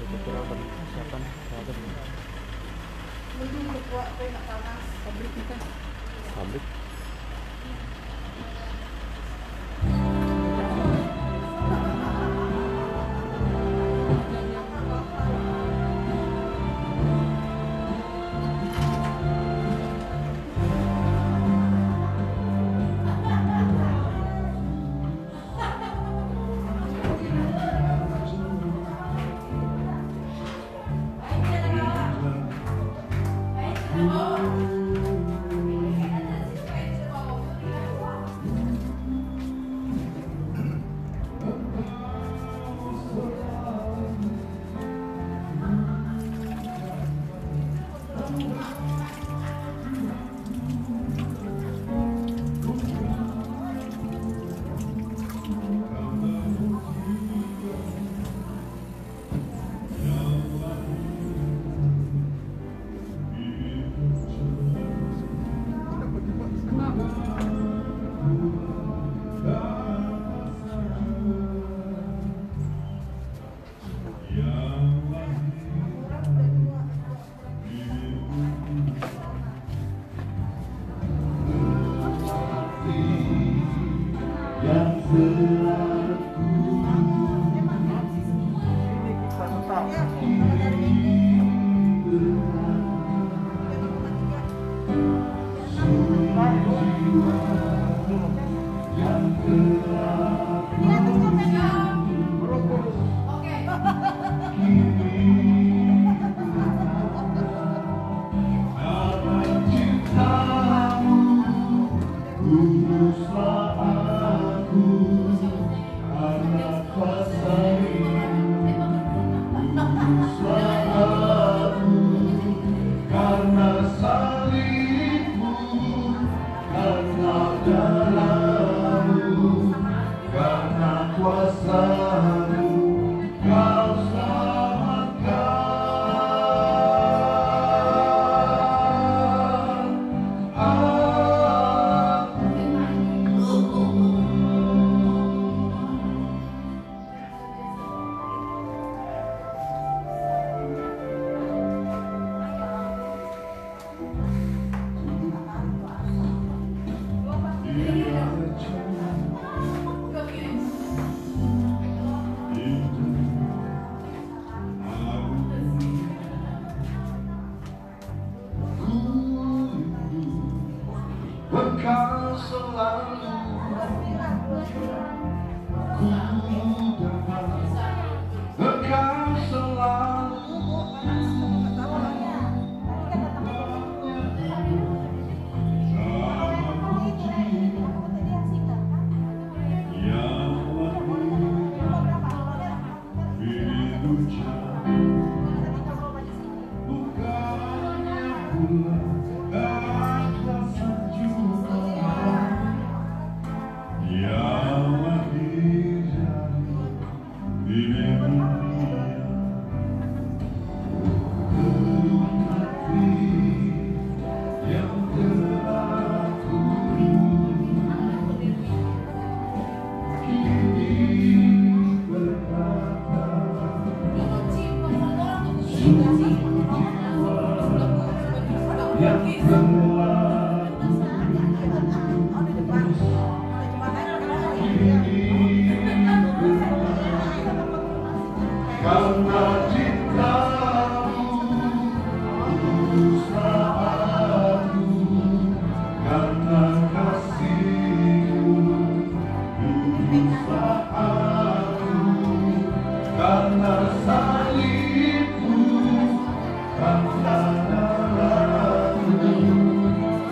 kira-kira persiapan terhadap pabrik kita. Pabrik. Engkau selalu ku dengar, engkau selalu sama puji yang diucap, bukannya bulan karena cintamu tuluslah aku, karena kasihmu tuluslah aku, karena salibmu, karena darahmu,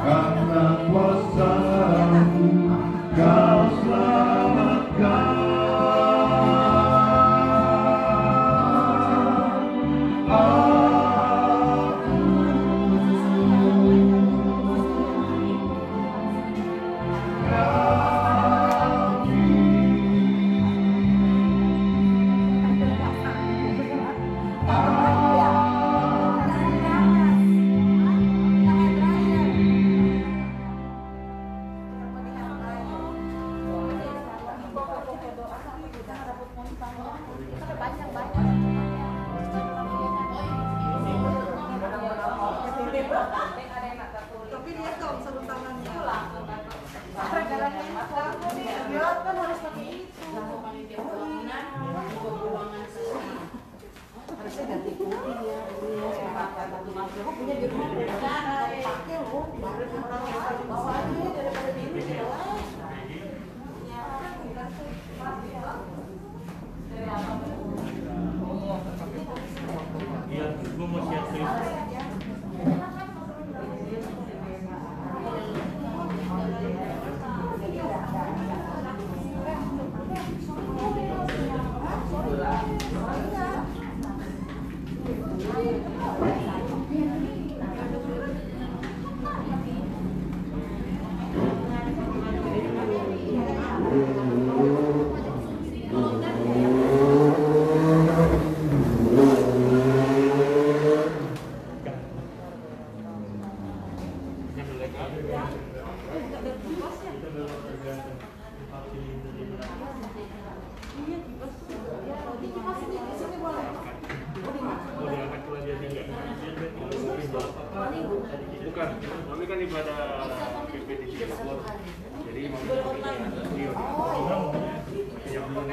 karena kuasamu kau selamatkan. Banyak-banyak. Bukan, kami kan ibadah PPD di Singapura. Jadi mau yang belum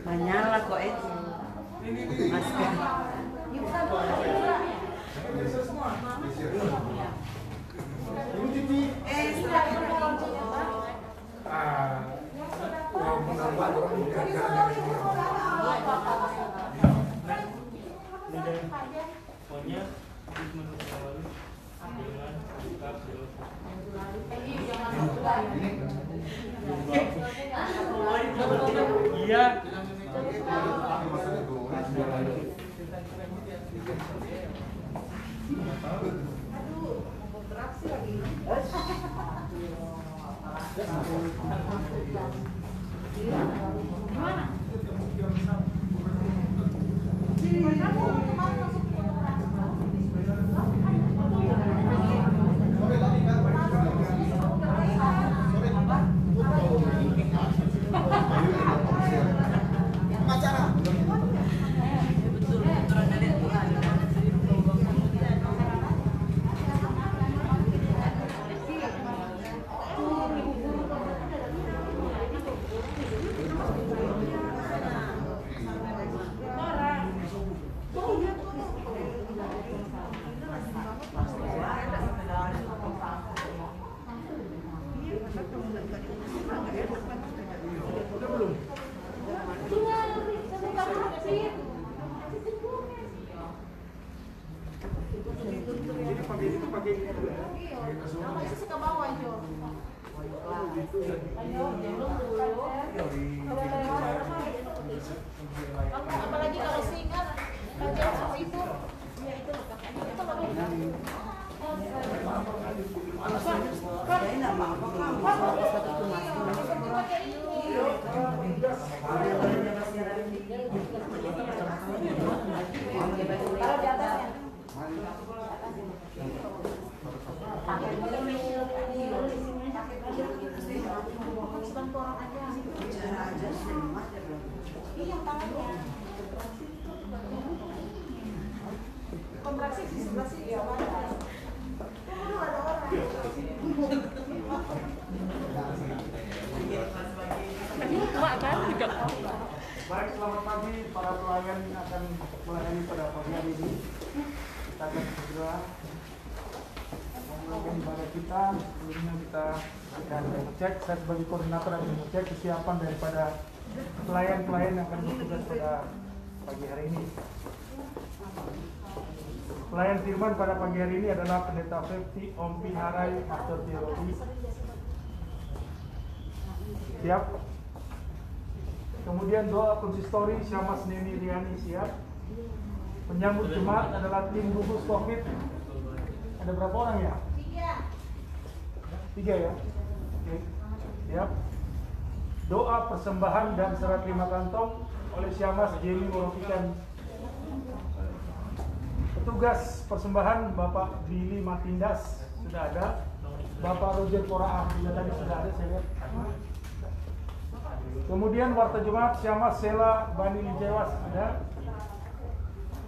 Menyala kok itu. Masker. Iya. Apalagi kalau singkat itu taruh di atasnya. Bantu orang aja. Iya tangannya. Kontraksi di sebelah sini ya ada. Ada orang. Baik, selamat pagi para pelanggan yang akan melayani pada pagi hari ini. Kita akan segera melakukan ibadah kita. Sebelumnya kita akan mengecek, saya sebagai koordinator akan mengecek kesiapan daripada pelayan-pelayan yang akan bertugas pada pagi hari ini. Pelayan firman pada pagi hari ini adalah Pendeta Fepti Om Piharai, Master Teologi. Siap? Kemudian doa konsistori Syamas Neni Riani siap. Penyambut jemaat adalah tim gugus COVID. Ada berapa orang ya? 3 ya? Oke. Siap. Doa persembahan dan serah terima kantong oleh Syamas Jenny Morofikan. Petugas persembahan Bapak Billy Matindas sudah ada. Bapak Roger Koraah juga tadi sudah ada saya lihat. Kemudian warta jemaat Syamas Sela Bani Lijewas ada.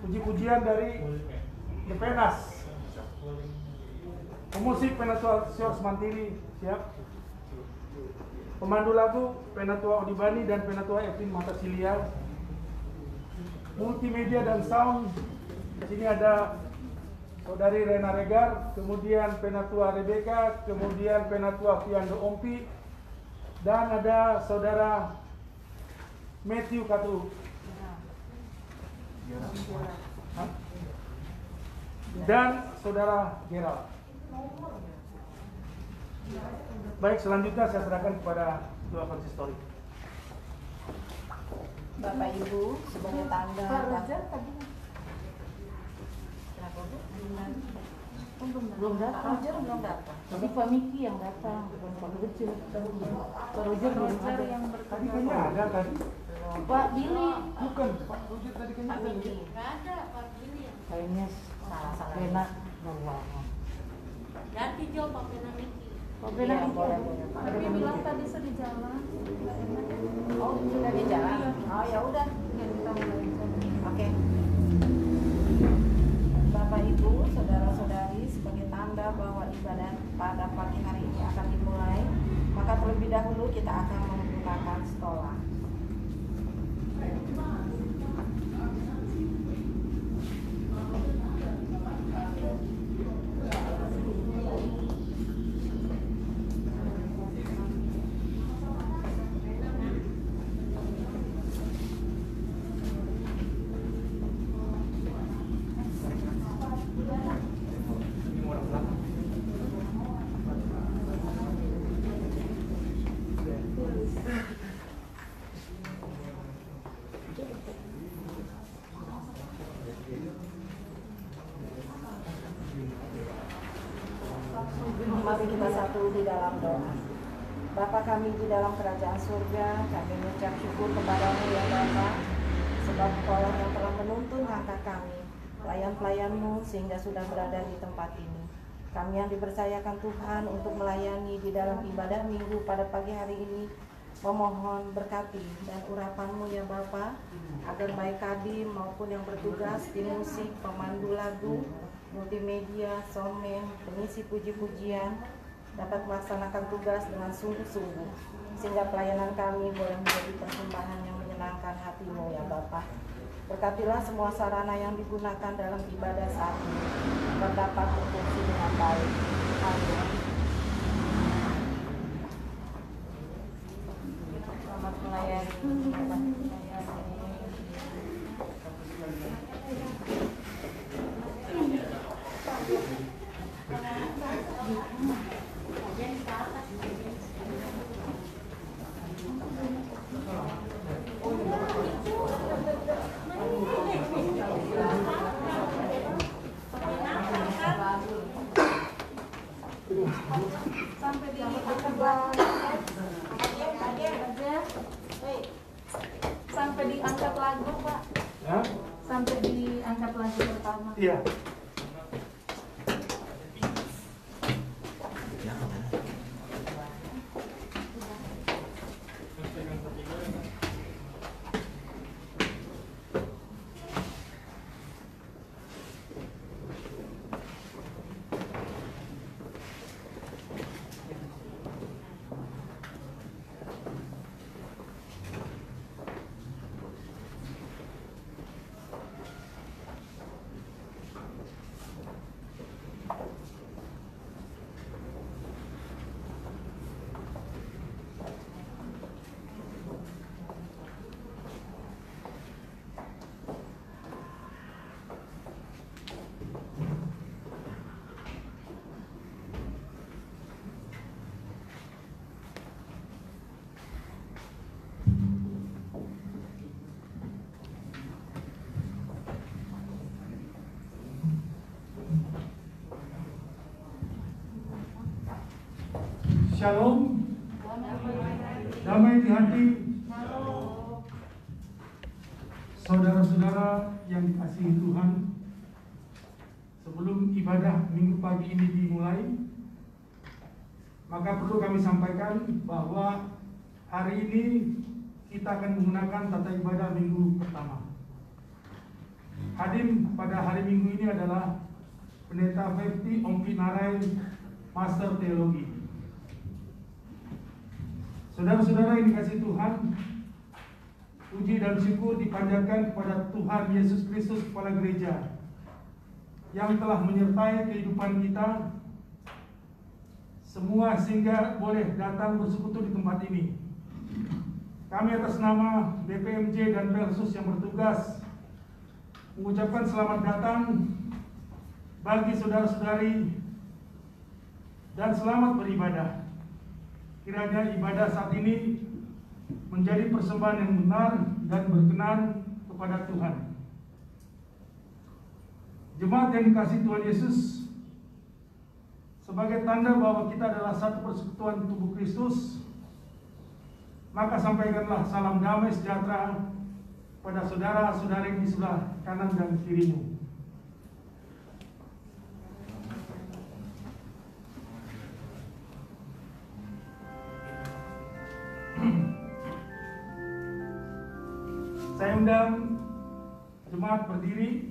Puji-pujian dari Depenas. Pemusik Penatua Siors Mantili, siap. Pemandu lagu Penatua Odibani dan Penatua Evin Matasilia. Multimedia dan sound, di sini ada Saudari Rena Regar, kemudian Penatua Rebecca, kemudian Penatua Fiando Ompi, dan ada Saudara Matthew Katu. Dan Saudara Gerald. Baik, selanjutnya saya serahkan kepada Ketua Konsistori. Bapak Ibu sebagai tanda belum datang, belum datang. Tapi Pak Miki yang datang, bukan Pak Kecil. Pak Roger belum ada. Tadi kayaknya ada tadi. Pak Billy, Bukan, Pak Roger tadi kayaknya Pak ada. Miki. Kayaknya salah enak. Ganti Jo Pak Pena Miki. Pak Billy boleh. Tapi bilang tadi sudah di jalan. Oh, sudah di jalan. Oh ya udah. Ya kita mulai. Oke. Bapak Ibu, saudara-saudari, sebagai tanda bahwa ibadah pada pagi hari ini akan dimulai, maka terlebih dahulu kita akan menggunakan stola. Mari kita satu di dalam doa. Bapa kami di dalam kerajaan surga, kami mengucap syukur kepadamu ya Bapa, sebab Engkaulah yang telah menuntun langkah kami, pelayan-pelayanmu sehingga sudah berada di tempat ini. Kami yang dipercayakan Tuhan untuk melayani di dalam ibadah minggu pada pagi hari ini, memohon berkati dan urapanmu ya Bapa, agar baik Kadin maupun yang bertugas di musik, pemandu lagu, multimedia, soundman, pengisi puji-pujian dapat melaksanakan tugas dengan sungguh-sungguh, sehingga pelayanan kami boleh menjadi persembahan yang menyenangkan hatimu ya Bapa. Berkatilah semua sarana yang digunakan dalam ibadah saat ini agar dapat berfungsi dengan baik. Amin. Selamat melayani. Selamat melayani. Sampai di sampai diangkat lagu Pak. Ya? Sampai diangkat lagu pertama. Iya. Shalom, damai di hati, saudara-saudara yang dikasihi Tuhan. Sebelum ibadah minggu pagi ini dimulai, maka perlu kami sampaikan bahwa hari ini kita akan menggunakan tata ibadah minggu pertama. Hadim pada hari Minggu ini adalah Pendeta Fepti Ompi Narain, Master Teologi. Saudara-saudara yang dikasihi Tuhan, puji dan syukur dipanjatkan kepada Tuhan Yesus Kristus, Kepala Gereja, yang telah menyertai kehidupan kita semua sehingga boleh datang bersekutu di tempat ini. Kami atas nama BPMJ dan Pelsus yang bertugas mengucapkan selamat datang bagi saudara-saudari dan selamat beribadah. Kiranya ibadah saat ini menjadi persembahan yang benar dan berkenan kepada Tuhan. Jemaat yang dikasihi Tuhan Yesus, sebagai tanda bahwa kita adalah satu persekutuan tubuh Kristus, maka sampaikanlah salam damai sejahtera pada saudara-saudari di sebelah kanan dan kirimu. Saya undang jemaat berdiri.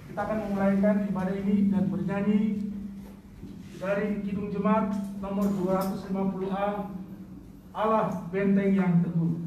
Kita akan memulaikan ibadah ini dan bernyanyi dari Kidung Jemaat nomor 250A, Allah Benteng yang Teguh.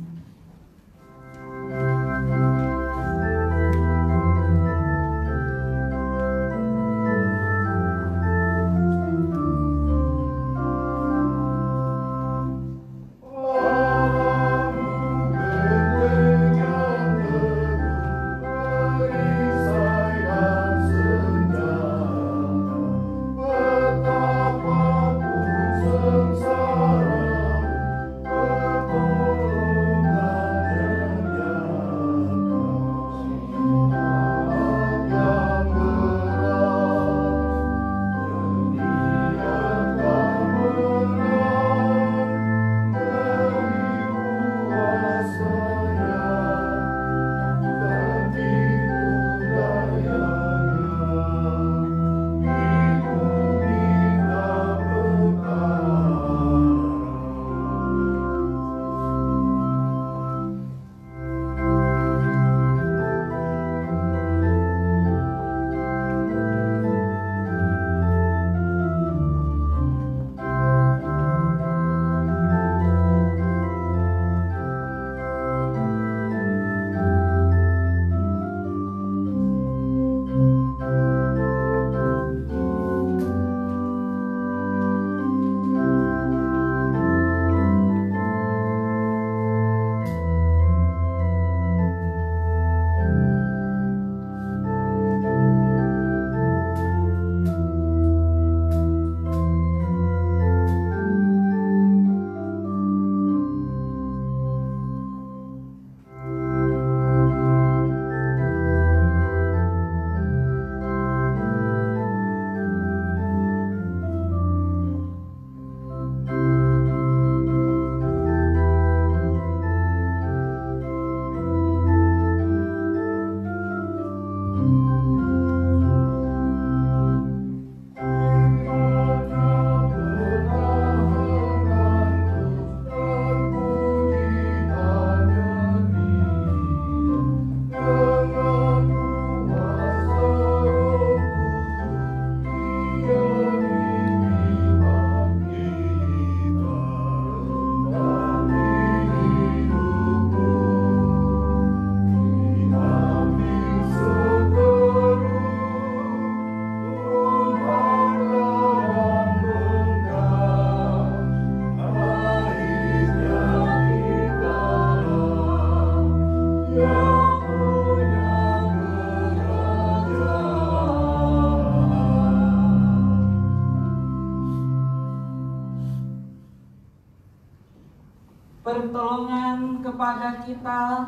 Pertolongan kepada kita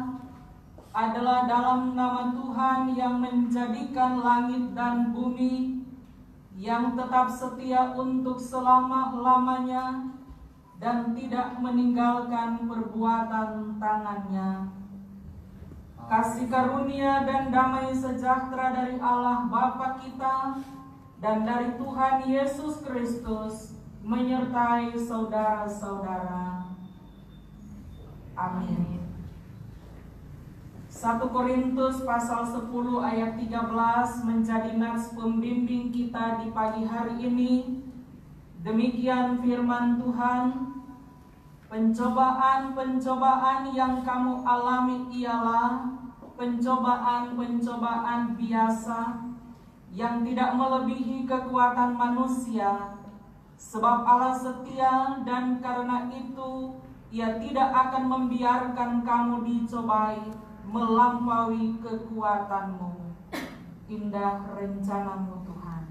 adalah dalam nama Tuhan yang menjadikan langit dan bumi, yang tetap setia untuk selama-lamanya dan tidak meninggalkan perbuatan tangannya. Kasih karunia dan damai sejahtera dari Allah Bapa kita dan dari Tuhan Yesus Kristus menyertai saudara-saudara. Amin. 1 Korintus pasal 10 ayat 13 menjadi nats pembimbing kita di pagi hari ini. Demikian firman Tuhan, pencobaan-pencobaan yang kamu alami ialah pencobaan-pencobaan biasa yang tidak melebihi kekuatan manusia. Sebab Allah setia dan karena itu Ia tidak akan membiarkan kamu dicobai melampaui kekuatanmu. Indah rencanamu Tuhan.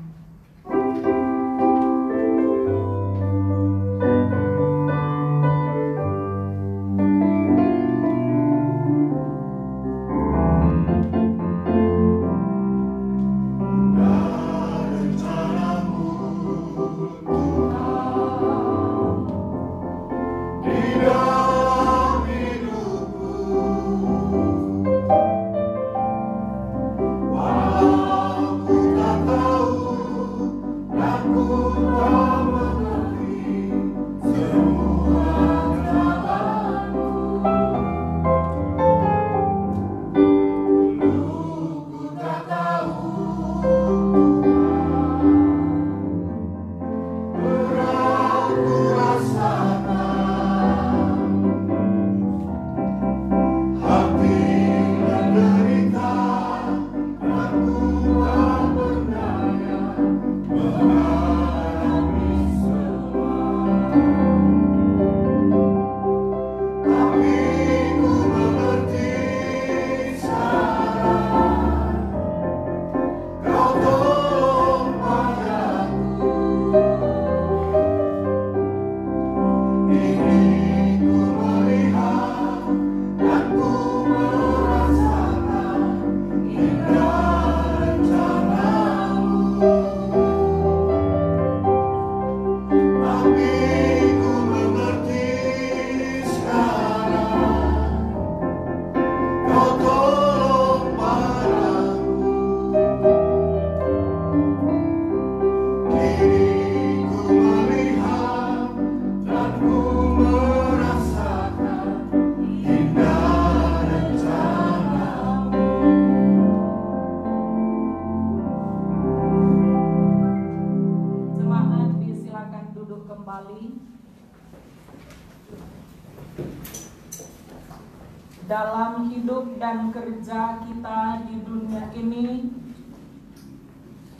Dalam hidup dan kerja kita di dunia ini,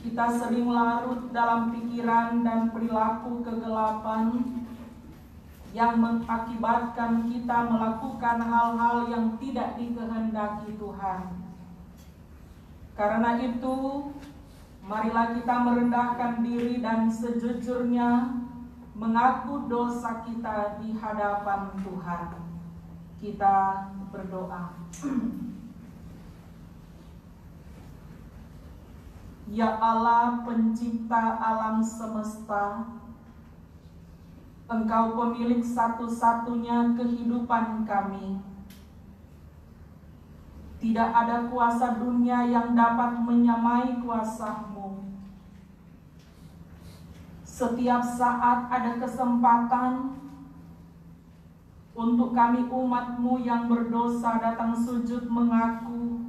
kita sering larut dalam pikiran dan perilaku kegelapan yang mengakibatkan kita melakukan hal-hal yang tidak dikehendaki Tuhan. Karena itu, marilah kita merendahkan diri dan sejujurnya mengaku dosa kita di hadapan Tuhan. Kita berdoa. Ya Allah, pencipta alam semesta, Engkau pemilik satu-satunya kehidupan kami. Tidak ada kuasa dunia yang dapat menyamai kuasa-Mu. Setiap saat ada kesempatan untuk kami umat-Mu yang berdosa datang sujud mengaku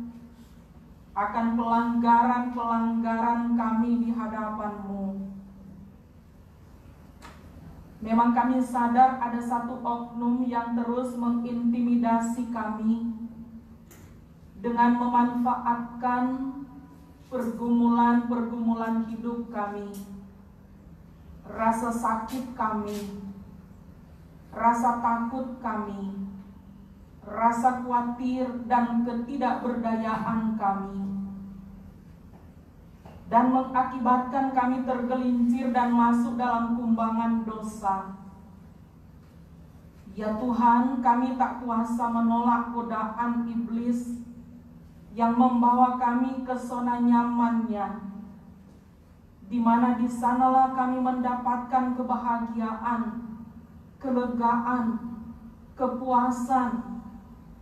akan pelanggaran-pelanggaran kami di hadapan-Mu. Memang kami sadar ada satu oknum yang terus mengintimidasi kami dengan memanfaatkan pergumulan-pergumulan hidup kami, rasa sakit kami, rasa takut kami, rasa khawatir dan ketidakberdayaan kami, dan mengakibatkan kami tergelincir dan masuk dalam kumbangan dosa. Ya Tuhan, kami tak kuasa menolak godaan iblis yang membawa kami ke zona nyamannya, di mana di sanalah kami mendapatkan kebahagiaan, kelegaan, kepuasan.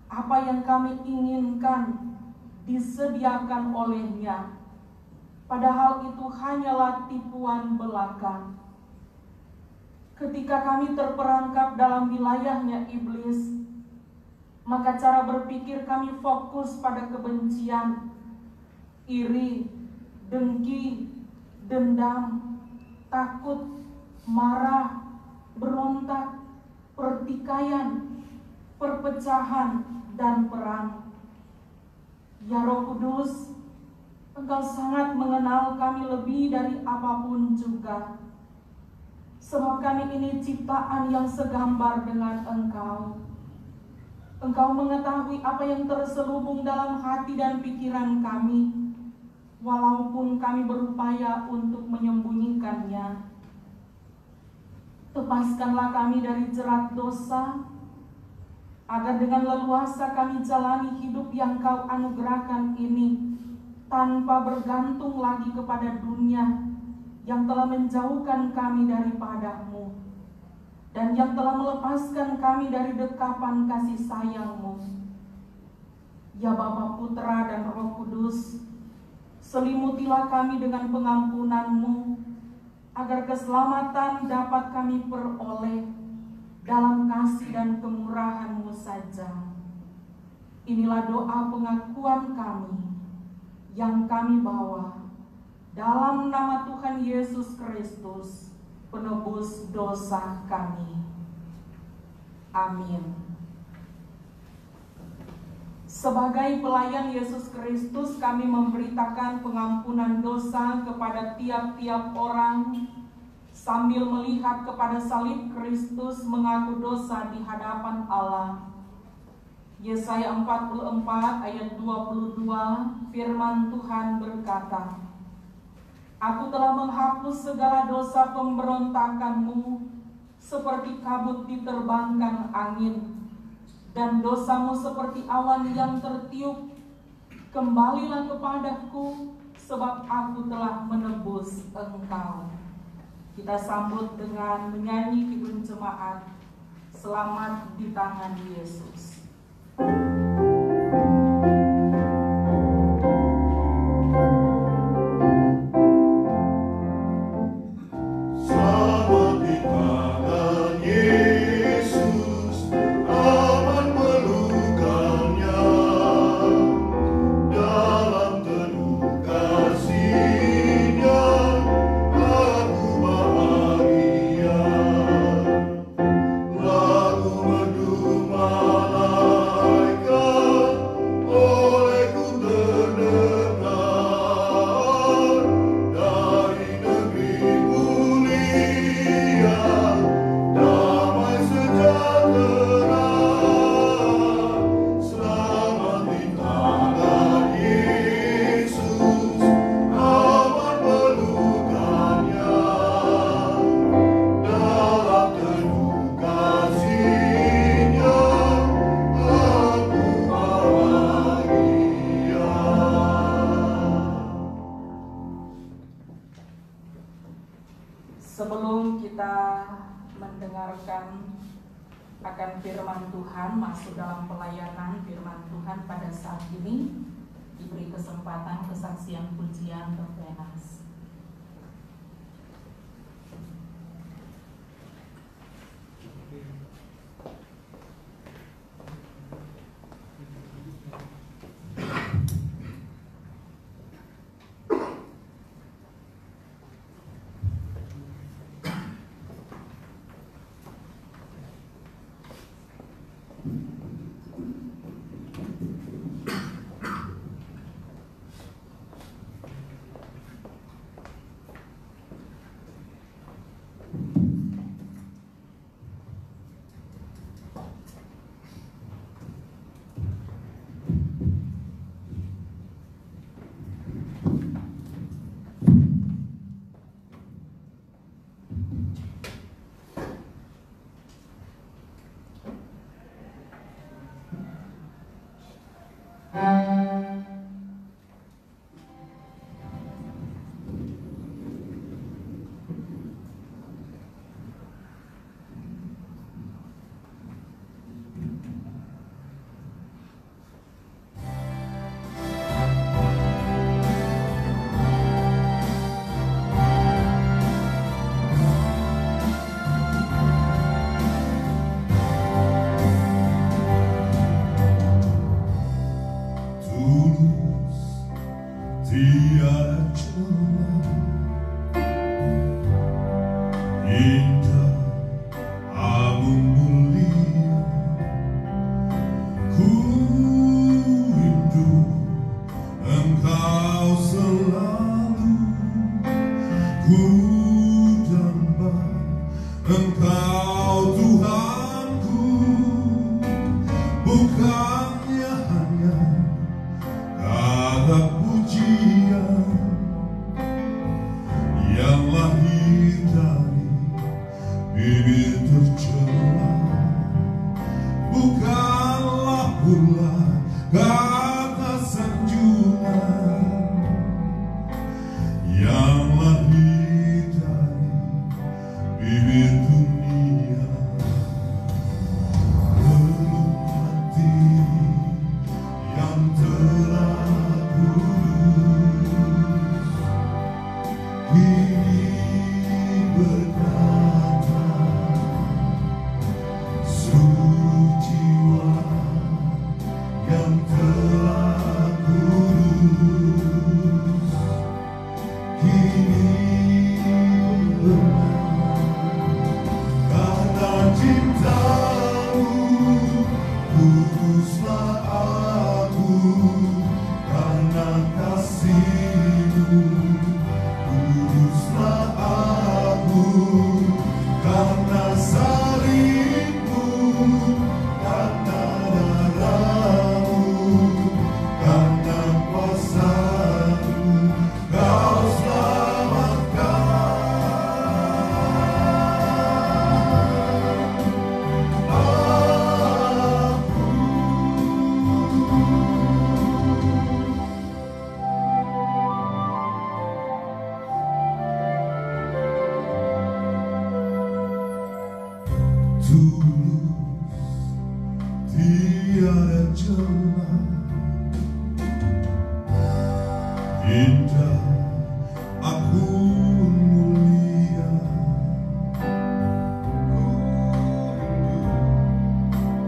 Apa yang kami inginkan disediakan olehnya. Padahal itu hanyalah tipuan belaka. Ketika kami terperangkap dalam wilayahnya iblis, maka cara berpikir kami fokus pada kebencian, iri, dengki, dendam, takut, marah, berontak, pertikaian, perpecahan, dan perang. Ya Roh Kudus, Engkau sangat mengenal kami lebih dari apapun juga. Sebab kami ini ciptaan yang segambar dengan Engkau. Engkau mengetahui apa yang terselubung dalam hati dan pikiran kami, walaupun kami berupaya untuk menyembunyikannya. Lepaskanlah kami dari jerat dosa, agar dengan leluasa kami jalani hidup yang Kau anugerahkan ini, tanpa bergantung lagi kepada dunia yang telah menjauhkan kami daripada-Mu, dan yang telah melepaskan kami dari dekapan kasih sayang-Mu. Ya Bapa, Putra, dan Roh Kudus, selimutilah kami dengan pengampunan-Mu, agar keselamatan dapat kami peroleh dalam kasih dan kemurahan-Mu saja. Inilah doa pengakuan kami yang kami bawa dalam nama Tuhan Yesus Kristus, penebus dosa kami. Amin. Sebagai pelayan Yesus Kristus, kami memberitakan pengampunan dosa kepada tiap-tiap orang sambil melihat kepada salib Kristus, mengaku dosa di hadapan Allah. Yesaya 44 ayat 22, firman Tuhan berkata, Aku telah menghapus segala dosa pemberontakanmu seperti kabut diterbangkan angin, dan dosamu seperti awan yang tertiup. Kembalilah kepadaku, sebab aku telah menebus engkau. Kita sambut dengan menyanyi kidung jemaat, Selamat di Tangan Yesus. Sebelum kita mendengarkan akan firman Tuhan, masuk dalam pelayanan firman Tuhan pada saat ini, diberi kesempatan kesaksian pujian Revenas. Ku damba Engkau Tuhanku, bukannya hanya kata pujian yang lahir dari bibir tercela, bukanlah pula kata sanjungan yang lahir dari bibir dunia. Relung hati yang telah kudus kini berkata, seluruh jiwa yang telah kudus kini benar. Karena cintamu kuduslah aku, karena kasihmu kuduslah aku, karena salibmu, karena darahmu, karena kuasamu kau selamatkan aku. Tulus tiada celah, indah aku mulia. Ku rindu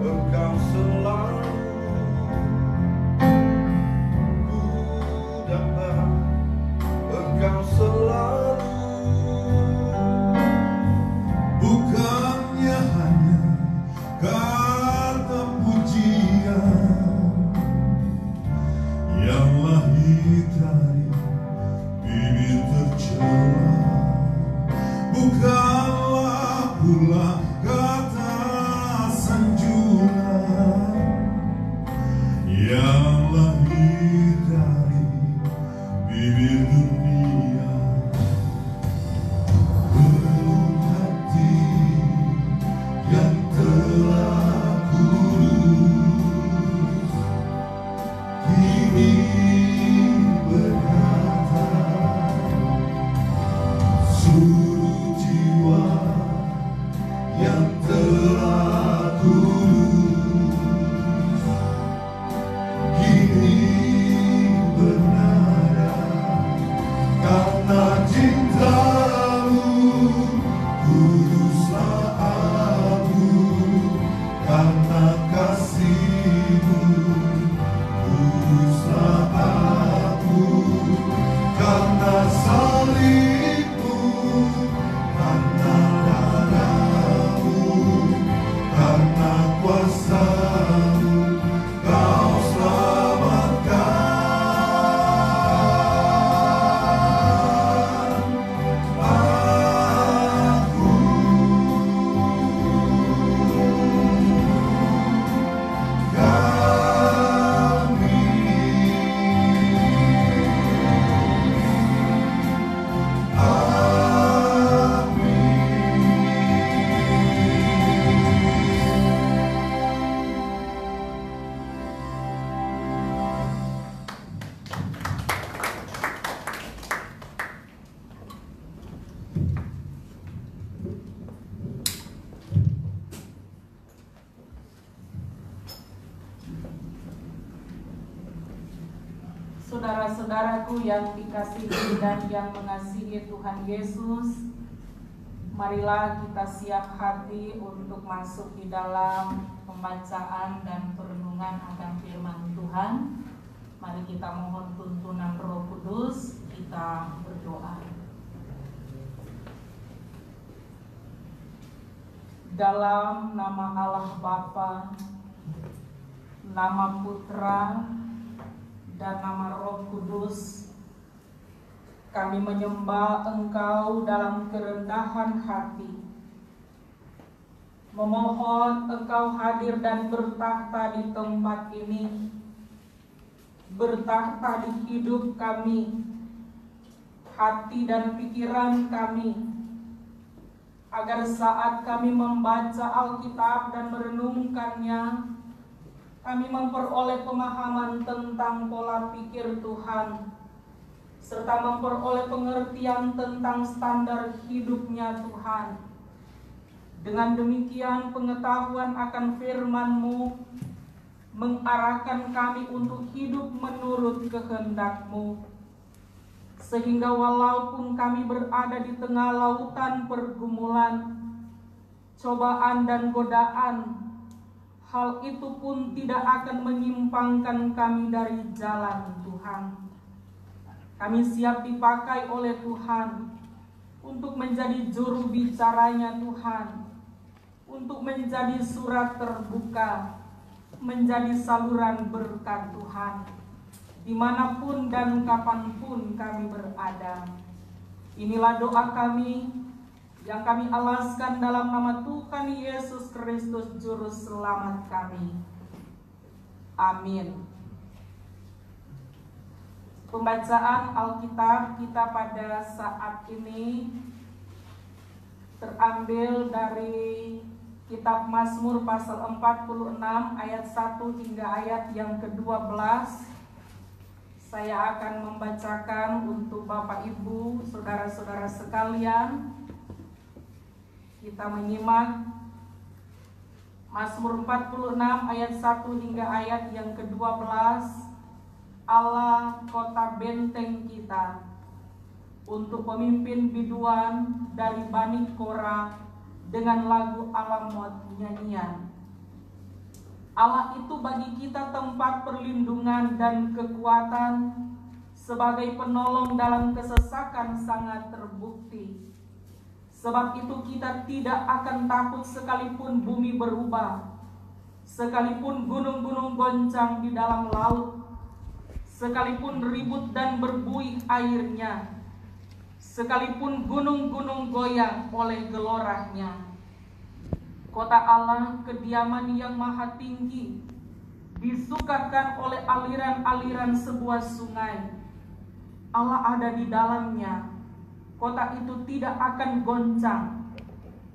Engkau selalu, ku damba Engkau selalu, bukannya hanya kata pujian yang lahir dari bibir tercela, bukanlah pula kata sanjungan yang lahir dari bibir dunia. Relung hati yang telah kudus kini berkata, seluruh jiwa yang telah kudus kini bernada. Karena cintamu kuduslah aku, karena kasihmu kuduslah aku, karena salibmu, karena darahmu, karena kuasamu kau selamatkan aku. Saudara-saudaraku yang dikasihi dan yang mengasihi Tuhan Yesus, marilah kita siap hati untuk masuk di dalam pembacaan dan perenungan akan firman Tuhan. Mari kita mohon tuntunan Roh Kudus, kita berdoa. Dalam nama Allah Bapa, nama Putra, dan nama Roh Kudus, Kami menyembah Engkau dalam kerendahan hati, memohon Engkau hadir dan bertahta di tempat ini, bertahta di hidup kami, hati dan pikiran kami, agar saat kami membaca Alkitab dan merenungkannya, kami memperoleh pemahaman tentang pola pikir Tuhan, serta memperoleh pengertian tentang standar hidupnya Tuhan. Dengan demikian pengetahuan akan firman-Mu mengarahkan kami untuk hidup menurut kehendak-Mu, sehingga walaupun kami berada di tengah lautan pergumulan, cobaan dan godaan, hal itu pun tidak akan menyimpangkan kami dari jalan Tuhan. Kami siap dipakai oleh Tuhan untuk menjadi juru bicaranya Tuhan, untuk menjadi surat terbuka, menjadi saluran berkat Tuhan, dimanapun dan kapanpun kami berada. Inilah doa kami yang kami alaskan dalam nama Tuhan Yesus Kristus Juru Selamat kami. Amin. Pembacaan Alkitab kita pada saat ini terambil dari Kitab Mazmur pasal 46 ayat 1 hingga ayat yang ke-12. Saya akan membacakan untuk Bapak Ibu, saudara-saudara sekalian. Kita menyimak Mazmur 46 ayat 1 hingga ayat yang ke-12. Allah kota benteng kita, untuk pemimpin biduan dari Bani Korah dengan lagu alamot nyanyian. Allah itu bagi kita tempat perlindungan dan kekuatan, sebagai penolong dalam kesesakan sangat terbukti. Sebab itu kita tidak akan takut sekalipun bumi berubah, sekalipun gunung-gunung goncang di dalam laut, sekalipun ribut dan berbuih airnya, sekalipun gunung-gunung goyang oleh geloranya. Kota Allah, kediaman yang maha tinggi, disukakan oleh aliran-aliran sebuah sungai. Allah ada di dalamnya. Kota itu tidak akan goncang.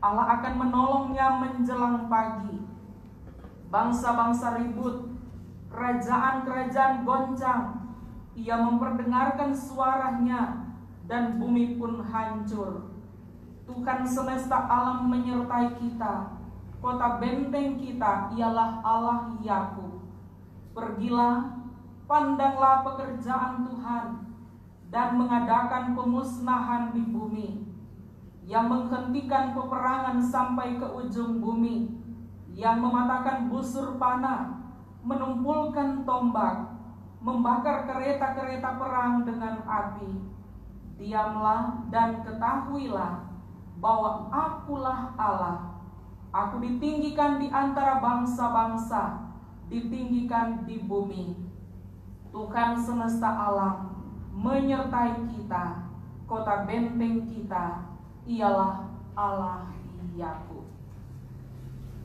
Allah akan menolongnya menjelang pagi. Bangsa-bangsa ribut, kerajaan-kerajaan goncang. Ia memperdengarkan suaranya, dan bumi pun hancur. Tuhan semesta alam menyertai kita. Kota benteng kita ialah Allah Yakub. Pergilah, pandanglah pekerjaan Tuhan, dan mengadakan pemusnahan di bumi, yang menghentikan peperangan sampai ke ujung bumi, yang mematahkan busur panah, menumpulkan tombak, membakar kereta-kereta perang dengan api. Diamlah dan ketahuilah bahwa Akulah Allah. Aku ditinggikan di antara bangsa-bangsa, ditinggikan di bumi. Tuhan semesta alam menyertai kita. Kota benteng kita ialah Allah Yakub.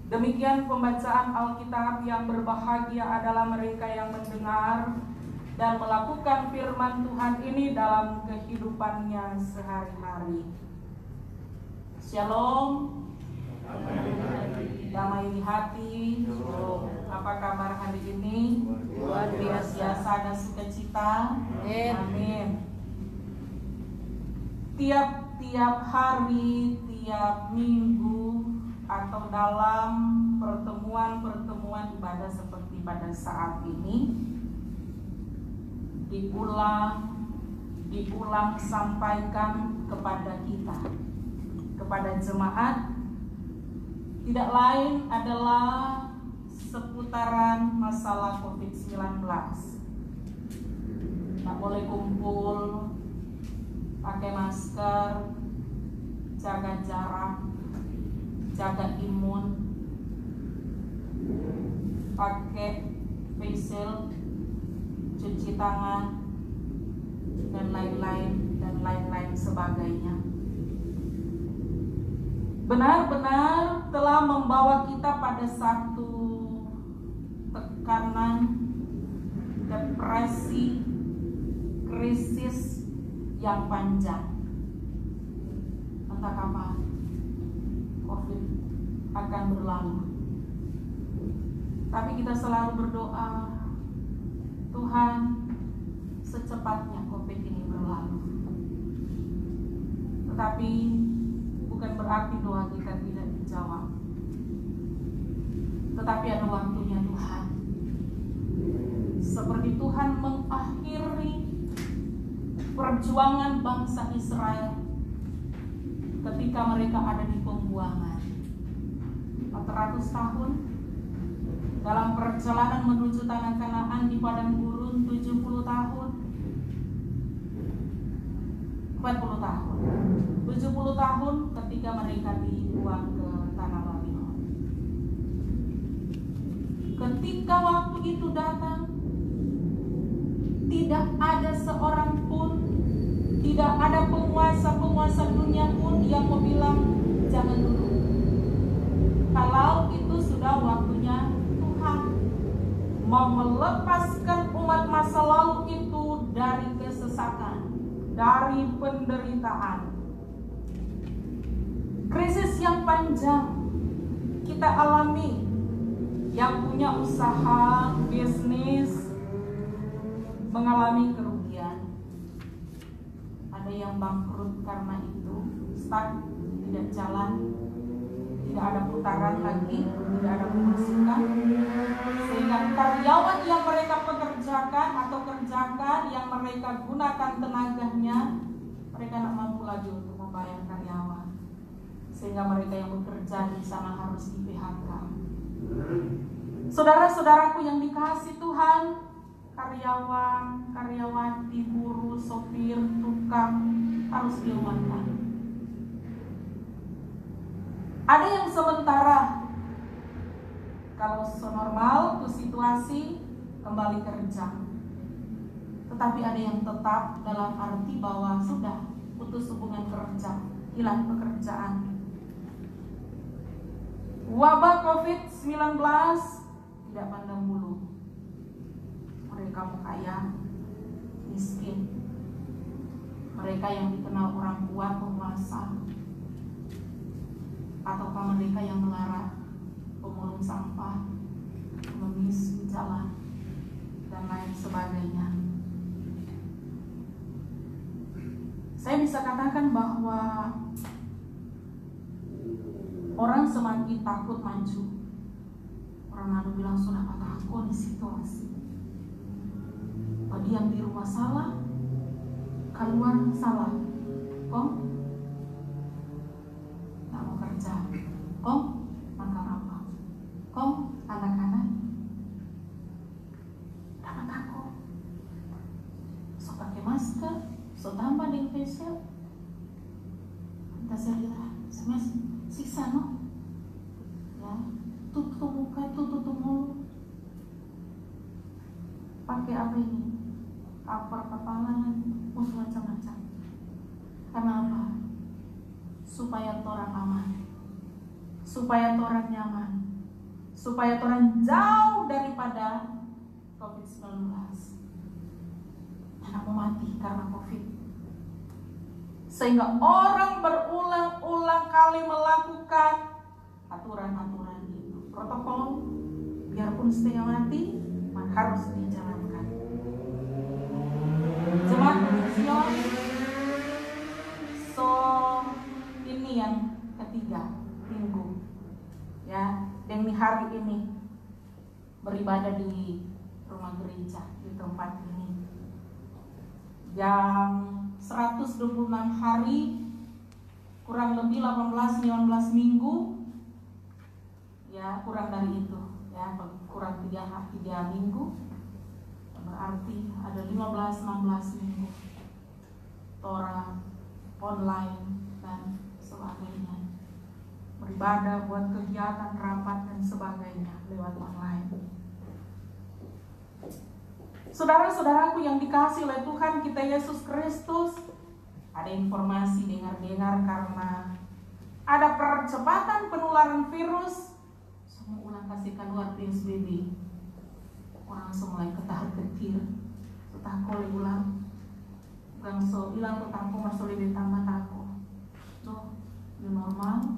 Demikian pembacaan Alkitab. Yang berbahagia adalah mereka yang mendengar dan melakukan firman Tuhan ini dalam kehidupannya sehari-hari. Shalom. Damai di hati. Apa kabar hari ini? Luar biasa dan sukacita. Amin. Tiap-tiap hari, tiap minggu, atau dalam pertemuan-pertemuan ibadah seperti pada saat ini, diulang sampaikan kepada kita, kepada jemaat, tidak lain adalah seputaran masalah COVID-19. Tak boleh kumpul, pakai masker, jaga jarak, jaga imun, pakai face shield, cuci tangan, dan lain-lain sebagainya. Benar-benar telah membawa kita pada satu tekanan, depresi, krisis yang panjang. Entah kapan COVID akan berlalu. Tapi kita selalu berdoa, Tuhan, secepatnya COVID ini berlalu. Tetapi bukan berarti doa kita tidak dijawab. Tetapi ada waktunya Tuhan. Seperti Tuhan mengakhiri perjuangan bangsa Israel ketika mereka ada di pembuangan 400 tahun dalam perjalanan menuju tanah Kanaan di padang gurun, 70 tahun 40 tahun 70 tahun ketika mereka dibuang ke tanah Babylon. Ketika waktu itu datang, tidak ada seorang pun, tidak ada penguasa dunia pun yang mau bilang jangan dulu. Kalau itu sudah waktunya Tuhan mau melepaskan umat masa lalu itu dari kesesakan, dari penderitaan. Krisis yang panjang kita alami. Yang punya usaha, bisnis mengalami kerugian. Ada yang bangkrut karena itu, stuck, tidak jalan, tidak ada putaran lagi, tidak ada pemasukan, sehingga karyawan yang mereka pekerjakan atau kerjakan, yang mereka gunakan tenaganya, mereka tidak mampu lagi untuk membayar karyawan, sehingga mereka yang bekerja di sana harus di PHK. Saudara-saudaraku yang dikasihi Tuhan, karyawan, karyawati, buruh, sopir, tukang harus diamankan. Ada yang sementara, kalau normal itu situasi kembali kerja. Tetapi ada yang tetap dalam arti bahwa sudah putus hubungan kerja, hilang pekerjaan. Wabah COVID-19 tidak pandang bulu. Mereka mau kaya, miskin, mereka yang dikenal orang kuat, penguasa, ataukah mereka yang melarat, pemulung sampah, pengemis di jalan, dan lain sebagainya. Saya bisa katakan bahwa orang semakin takut maju. Orang lalu bilang sudah takut di situasi. Diam di rumah salah, keluar salah. Kok tak mau kerja? Kok makan apa? Kok anak-anak? Tak takut. So pakai masker, so tambah di facial. Kita lihat, semes siksa no, ya, tutup muka, tutup mulut. Pakai apa ini? Cover kepala, macam-macam. Karena apa? Supaya orang aman, supaya orang nyaman, supaya orang jauh daripada COVID-19. Anak mau mati karena COVID. Sehingga orang berulang-ulang kali melakukan aturan-aturan itu. Protokol, biarpun setengah mati, harus dijalankan. Jemaat Sion, so ini yang ketiga minggu, ya, dan hari ini beribadah di rumah gereja di tempat ini. Yang 126 hari, kurang lebih 18-19 minggu, ya, kurang dari itu, ya, kurang 3 minggu, berarti ada 15-16 minggu Torah online dan sebagainya, beribadah, buat kegiatan rapat dan sebagainya lewat online. Saudara-saudaraku yang dikasihi oleh Tuhan kita Yesus Kristus, ada informasi dengar-dengar karena ada percepatan penularan virus, semua ulang kasih keluar PSBB. Orang semulai ketahar-ketir, tetah kole ulang, bukan so ilang tetah komerso lebih tambah tako. Tuh, new normal,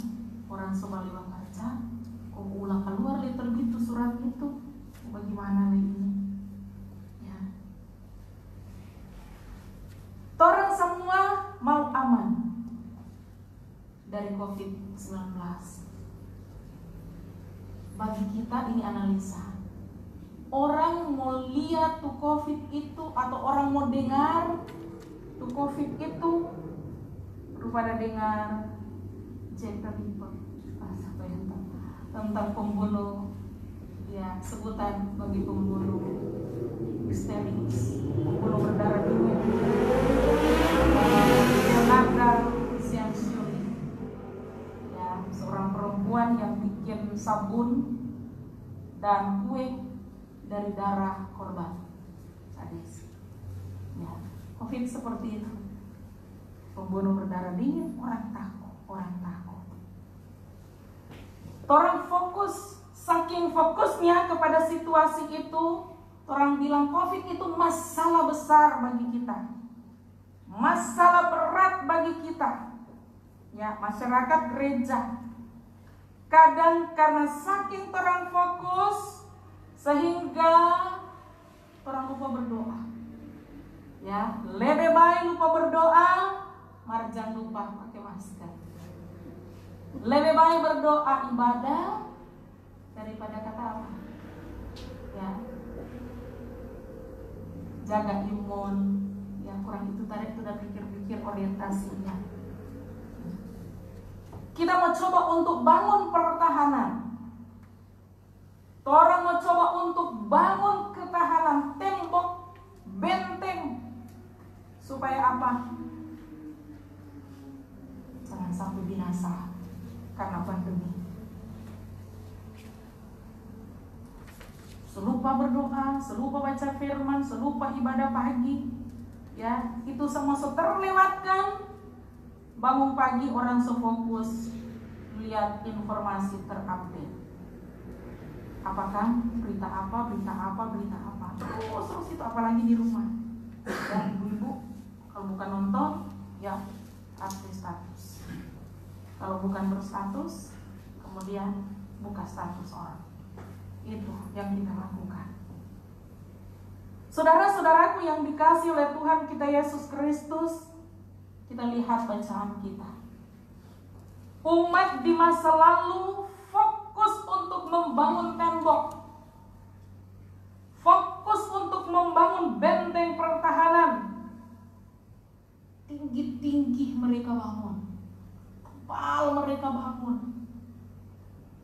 orang sebalik baca, kok ulang keluar liter gitu surat itu, bagaimana ini? Orang semua mau aman dari COVID-19. Bagi kita ini analisa. Orang mau lihat tuh COVID itu atau orang mau dengar tuh COVID itu, pada dengar cerita tentang pembunuh, ya sebutan bagi pembunuh misteris, pembunuh berdarah dingin, Leonardo Cianciulli, ya seorang perempuan yang bikin sabun dan kue dari darah korban sadis. Ya, COVID seperti itu, pembunuh berdarah dingin, orang takut. Orang fokus, saking fokusnya kepada situasi itu. Orang bilang COVID itu masalah besar bagi kita, masalah berat bagi kita, ya masyarakat gereja. Kadang karena saking orang fokus sehingga orang lupa berdoa. Ya, lebih baik lupa berdoa, mari jangan lupa pakai masker. Lebih baik berdoa ibadah daripada kata apa? Ya. Jaga imun, ya kurang itu tadi sudah pikir-pikir orientasinya. Kita mau coba untuk bangun pertahanan. Orang mau coba untuk bangun ketahanan, tembok, benteng, supaya apa? Jangan sampai binasa karena pandemi. Selupa berdoa, selupa baca firman, selupa ibadah pagi, ya itu semua terlewatkan. Bangun pagi orang sefokus lihat informasi terupdate. Apakah berita apa? Terus itu apalagi di rumah. Dan ibu-ibu kalau bukan nonton, ya update status. Kalau bukan berstatus, kemudian buka status orang. Itu yang kita lakukan. Saudara-saudaraku yang dikasihi oleh Tuhan kita Yesus Kristus, kita lihat bacaan kita. Umat di masa lalu fokus untuk membangun tembok, fokus untuk membangun benteng pertahanan. Tinggi-tinggi mereka bangun, tebal mereka bangun.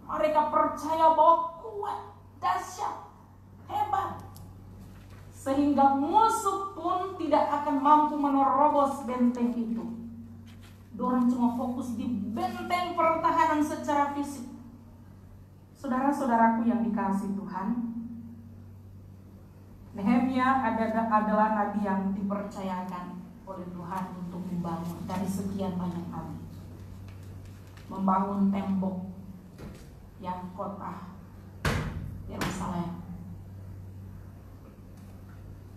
Mereka percaya bahwa kuat, dahsyat, hebat, sehingga musuh pun tidak akan mampu menerobos benteng itu. Dorang cuma fokus di benteng pertahanan secara fisik. Saudara-saudaraku yang dikasihi Tuhan, Nehemia adalah nabi yang dipercayakan oleh Tuhan untuk membangun dari sekian banyak nabi, membangun tembok yang kota Yerusalem.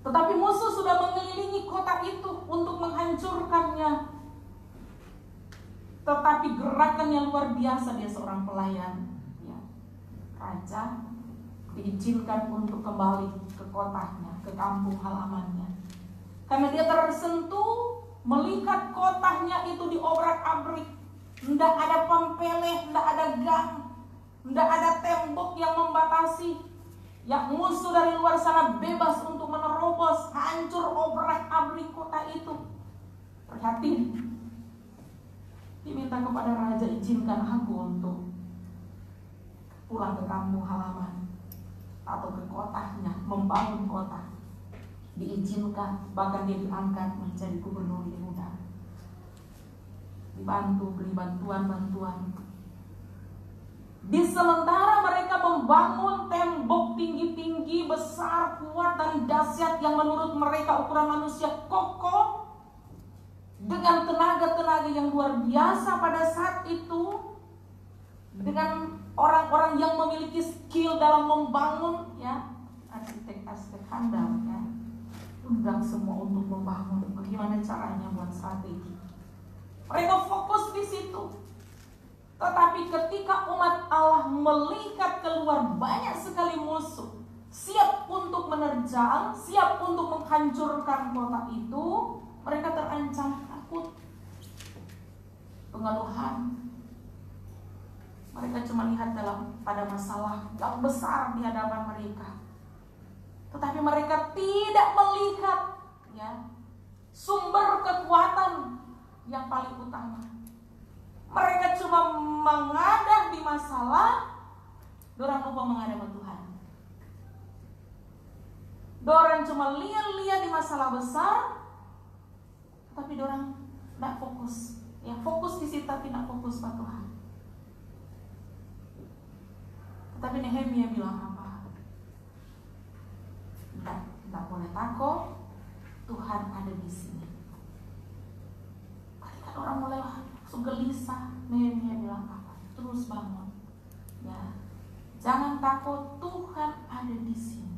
Tetapi musuh sudah mengelilingi kota itu untuk menghancurkannya. Tetapi gerakannya luar biasa, dia seorang pelayan, ya. Raja diizinkan untuk kembali ke kotanya, ke kampung halamannya. Karena dia tersentuh melihat kotanya itu diobrak-abrik. Tidak ada pempeleh, tidak ada gang, tidak ada tembok yang membatasi. Yang musuh dari luar sana bebas untuk menerobos, hancur obrak-abrik kota itu. Prihatin. Diminta kepada raja, izinkan aku untuk pulang ke kampung halaman atau ke kotanya, membangun kota. Diizinkan, bahkan dia diangkat menjadi gubernur Yehuda. Dibantu, beri bantuan. Di sementara mereka membangun tembok tinggi-tinggi, besar, kuat, dan dahsyat yang menurut mereka ukuran manusia kokoh, dengan tenaga-tenaga yang luar biasa pada saat itu, dengan orang-orang yang memiliki skill dalam membangun, ya, arsitek-arsitek handal, ya, undang semua untuk membangun. Bagaimana caranya buat strategi? Mereka fokus di situ. Tetapi ketika umat Allah melihat keluar banyak sekali musuh, siap untuk menerjang, siap untuk menghancurkan kota itu, mereka terancam takut, pengeluhan. Mereka cuma lihat pada masalah yang besar di hadapan mereka, tetapi mereka tidak melihat, ya, sumber kekuatan yang paling utama. Mereka cuma mengadap di masalah, dorang lupa menghadap Tuhan. Dorang cuma lihat-lihat di masalah besar, tapi dorang tidak fokus. Ya, fokus di situ tapi tidak fokus pada Tuhan. Tetapi Nehemia bilang apa? Tidak boleh takut, Tuhan ada di sini. Ketika orang mulai gelisah, Nehemia bilang apa? Terus bangun, ya, jangan takut, Tuhan ada di sini.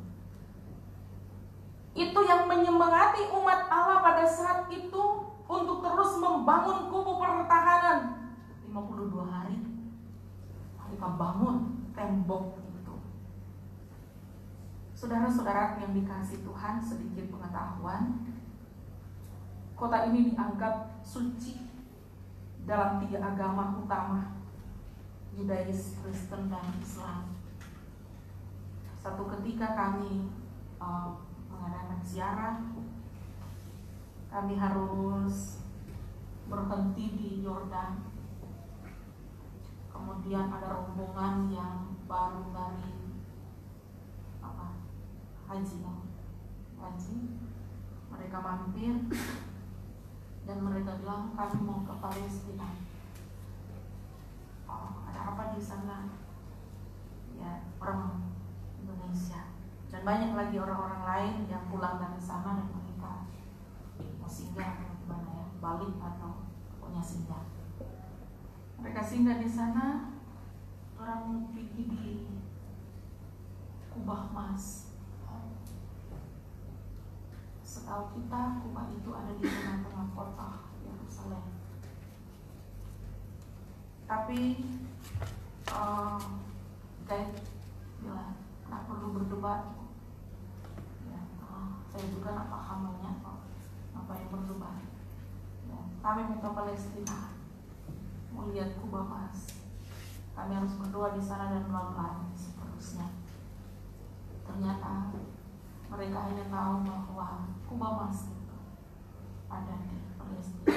Itu yang menyemangati umat Allah pada saat itu untuk terus membangun kubu pertahanan. 52 hari mereka bangun tembok itu. Saudara-saudara yang dikasihi Tuhan, sedikit pengetahuan, kota ini dianggap suci dalam 3 agama utama, Yudais, Kristen, dan Islam. Satu ketika kami mengadakan ziarah, kami harus berhenti di Yordan. Kemudian ada rombongan yang baru dari haji, mereka mampir dan mereka bilang kami mau ke Palestina. Oh, ada apa di sana? Ya, orang Indonesia dan banyak lagi orang-orang lain yang pulang dari sana dan mereka mau singgah atau gimana, ya, balik atau pokoknya singgah. Mereka singgah di sana, orang pergi di Kubah Mas. Setahu kita Kubah itu ada di tengah-tengah kota Yerusalem. Tapi guide bilang tak perlu berdebat. Ya, saya juga nak paham banyak kok apa yang berdebat. Ya, kami minta Palestina, mau lihat Kubah Mas. Kami harus berdoa di sana dan bla-bla seterusnya. Ternyata mereka hanya tahu bahwa Kubah Mas itu ada di Palestina.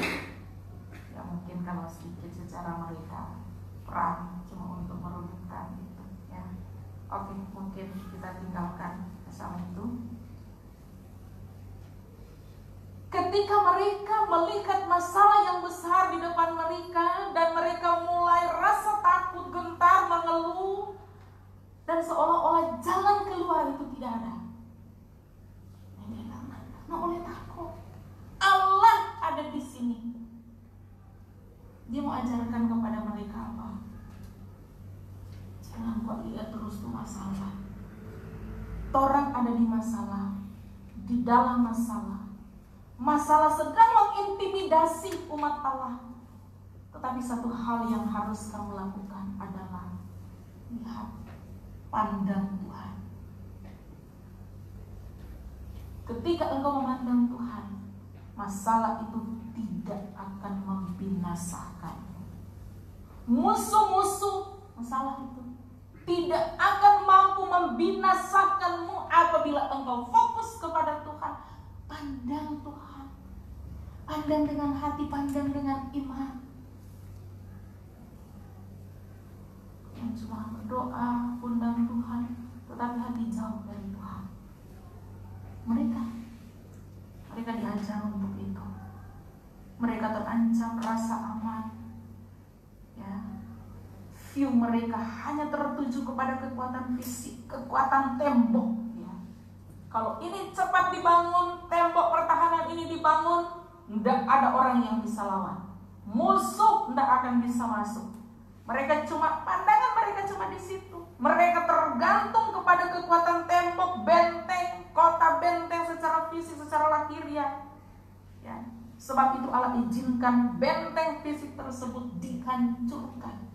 Ya, mungkin kalau sedikit secara mereka perang cuma untuk merundukkan gitu, ya. Oke, mungkin kita tinggalkan masalah itu. Ketika mereka melihat masalah yang besar di depan mereka dan mereka mulai rasa takut, gentar, mengeluh, dan seolah-olah jalan keluar itu tidak ada. Nggak boleh takut, Allah ada di sini. Dia mau ajarkan kepada mereka apa? Jangan kau lihat terus tuh masalah. Orang ada di masalah, di dalam masalah. Masalah sedang mengintimidasi umat Allah. Tetapi satu hal yang harus kamu lakukan adalah lihat, pandang Tuhan. Ketika engkau memandang Tuhan, masalah itu tidak akan membinasakan. Musuh-musuh masalah itu tidak akan mampu membinasakanmu apabila engkau fokus kepada Tuhan. Pandang Tuhan, pandang dengan hati, pandang dengan iman. Yang cuma berdoa, undang Tuhan, tetapi hati jauh dari Tuhan. Mereka diancam untuk itu. Mereka terancam rasa aman, ya, view mereka hanya tertuju kepada kekuatan fisik, kekuatan tembok. Ya. Kalau ini cepat dibangun, tembok pertahanan ini dibangun, tidak ada orang yang bisa lawan. Musuh tidak akan bisa masuk. Mereka cuma, pandangan mereka cuma di situ. Mereka tergantung kepada kekuatan tembok, benteng, kota benteng secara fisik, secara lahiriah. Ya. Sebab itu Allah izinkan benteng fisik tersebut dihancurkan.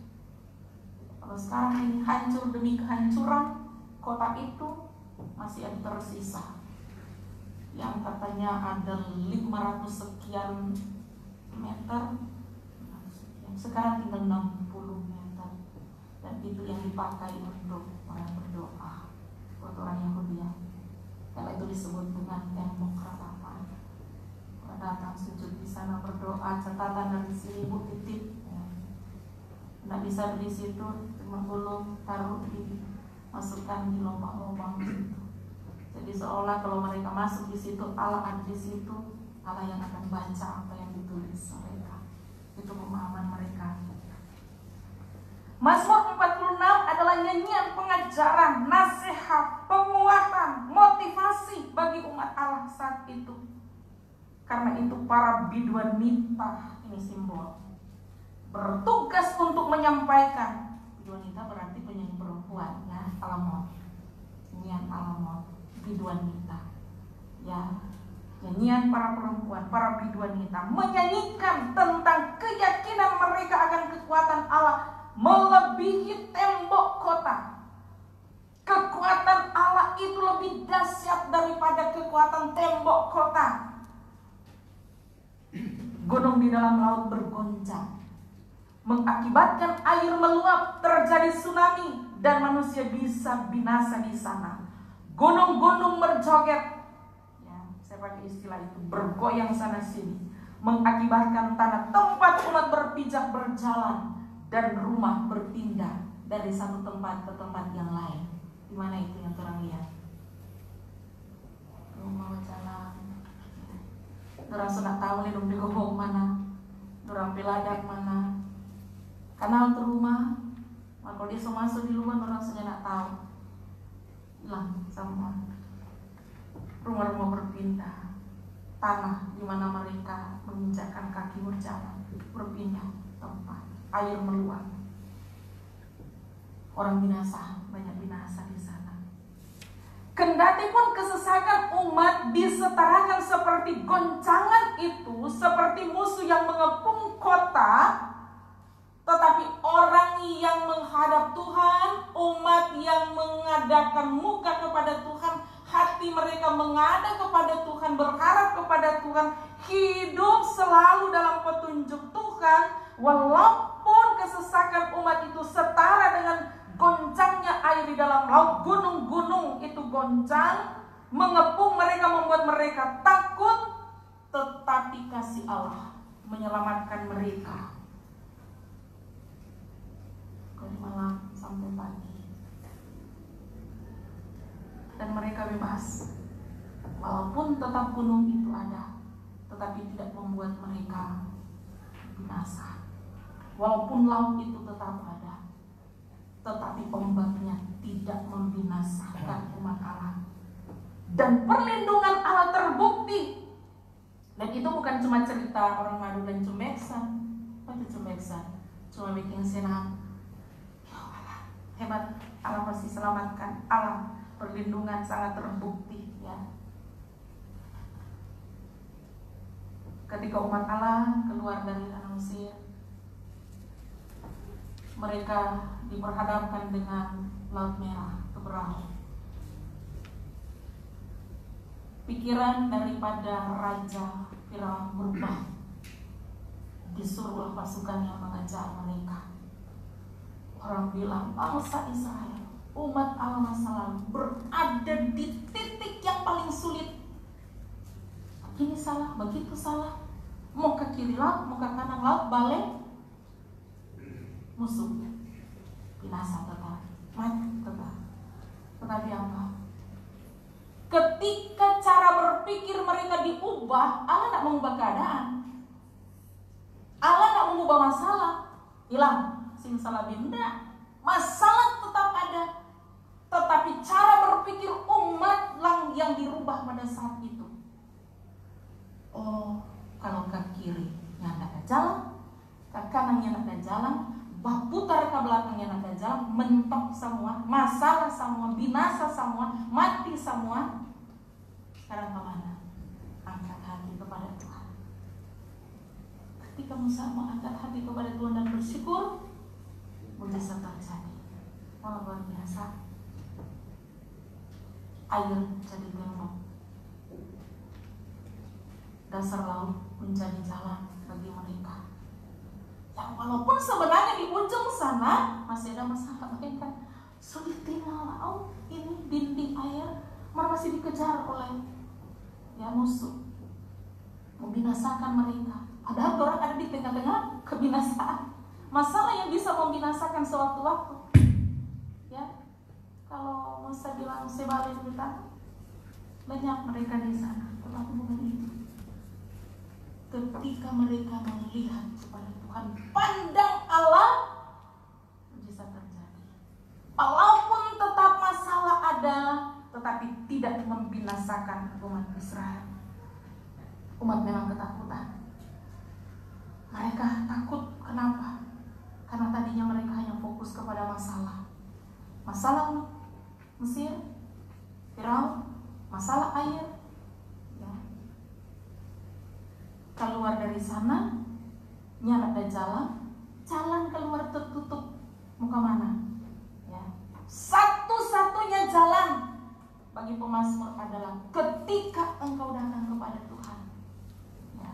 Kalau sekarang ini hancur demi kehancuran, kota itu masih ada tersisa. Yang katanya ada 500 sekian meter, sekarang tinggal 60 meter. Dan itu yang dipakai untuk orang berdoa, buat orang Yahudi. Karena itu disebut dengan tembok ratapan. Orang datang sujud di sana berdoa, catatan dari sini ibu titip. Nggak bisa di situ, cuma gulung taruh masukkan di lubang-lubang situ. Jadi seolah kalau mereka masuk di situ, Allah ada di situ, Allah yang akan baca apa yang ditulis mereka. Itu pemahaman mereka. Mazmur 46 adalah nyanyian pengajaran, nasihat, penguatan, motivasi bagi umat Allah saat itu. Karena itu para biduan nita, ini simbol, bertugas untuk menyampaikan. Biduan nita berarti penyanyi perempuan, ya, alamot, nyanyian alamot, biduan nita, ya. Nyanyian para perempuan, para biduanita menyanyikan tentang keyakinan mereka akan kekuatan Allah melebihi tembok kota. Kekuatan Allah itu lebih dahsyat daripada kekuatan tembok kota. Gunung di dalam laut bergoncang, mengakibatkan air meluap, terjadi tsunami, dan manusia bisa binasa di sana. Gunung-gunung berjoget, pakai istilah itu, bergoyang sana sini, mengakibatkan tanah tempat umat berpijak berjalan dan rumah berpindah dari satu tempat ke tempat yang lain. Di mana itu yang terang lihat? Rumah jalan. Orang sudah tahu nih dong di gobong mana, orang peladak mana, kanal ke rumah. Kalau dia masuk di luar orang sudah tidak tahu, hilang semua. Rumah-rumah berpindah, tanah di mana mereka menginjakkan kaki berjalan berpindah tempat, air meluap, orang binasa, banyak binasa di sana. Kendati pun kesesakan umat disetarakan seperti goncangan itu, seperti musuh yang mengepung kota, tetapi orang yang menghadap Tuhan, umat yang mengadakan muka kepada Tuhan, hati mereka menghadap kepada Tuhan, berharap kepada Tuhan, hidup selalu dalam petunjuk Tuhan, walaupun kesesakan umat itu setara dengan goncangnya air di dalam laut, gunung-gunung itu goncang, mengepung mereka, membuat mereka takut, tetapi kasih Allah menyelamatkan mereka. Dari malam sampai pagi. Dan mereka bebas. Walaupun tetap gunung itu ada, tetapi tidak membuat mereka binasa. Walaupun laut itu tetap ada, tetapi ombaknya tidak membinasakan umat Allah. Dan perlindungan Allah terbukti. Dan itu bukan cuma cerita orang Madu dan Cumbeksan. Apa itu Cumbeksan? Cuma bikin senang. Ya Allah, hebat, Allah pasti selamatkan. Allah perlindungan sangat terbukti, ya. Ketika umat Allah keluar dari tanah Mesir, mereka diperhadapkan dengan Laut Merah, Teberau. Pikiran daripada Raja Firaun berubah, disuruh pasukan yang mengejar mereka. Orang bilang bangsa Israel, umat Allah masa lalu berada di titik yang paling sulit. Begini salah, begitu salah. Mau ke kiri laut, mau ke kanan laut, balik musuh. Binasa tetap, mati tetap. Tetapi apa? Ketika cara berpikir mereka diubah, Allah tidak mengubah keadaan. Allah tidak mengubah masalah. Hilang simsalabim. Enggak. Masalah tetap ada. Tetapi cara berpikir umat yang dirubah pada saat itu. Oh, kalau ke kiri nyata ada jalan, ke kanan nyata ada jalan, putar ke belakangnya ada jalan, mentok semua, masalah semua, binasa semua, mati semua. Sekarang kemana? Angkat hati kepada Tuhan. Ketika Musa mengangkat hati kepada Tuhan dan bersyukur, mujizat terjadi. Oh, luar biasa. Air jadi tembok, dasar laut menjadi jalan bagi mereka. Yang walaupun sebenarnya di ujung sana masih ada masalah mereka. Sulitina laut ini dinding air masih dikejar oleh musuh, membinasakan mereka. Padahal orang ada di tengah-tengah kebinasaan. Masalah yang bisa membinasakan sewaktu-waktu. Ya, kalau Musa bilang sebalik kita, banyak mereka di sana. Tetapi bukan itu. Ketika mereka melihat kepada Tuhan, pandang Allah, mujizat terjadi. Walaupun tetap masalah ada, tetapi tidak membinasakan umat Israel. Umat memang ketakutan. Mereka takut, kenapa? Karena tadinya mereka hanya fokus kepada masalah. Masalah Mesir, Firaun, masalah air. Ya. Keluar dari sana, nyala ada jalan keluar tertutup. Mau kemana? Ya. Satu-satunya jalan bagi pemazmur adalah ketika engkau datang kepada Tuhan. Ya.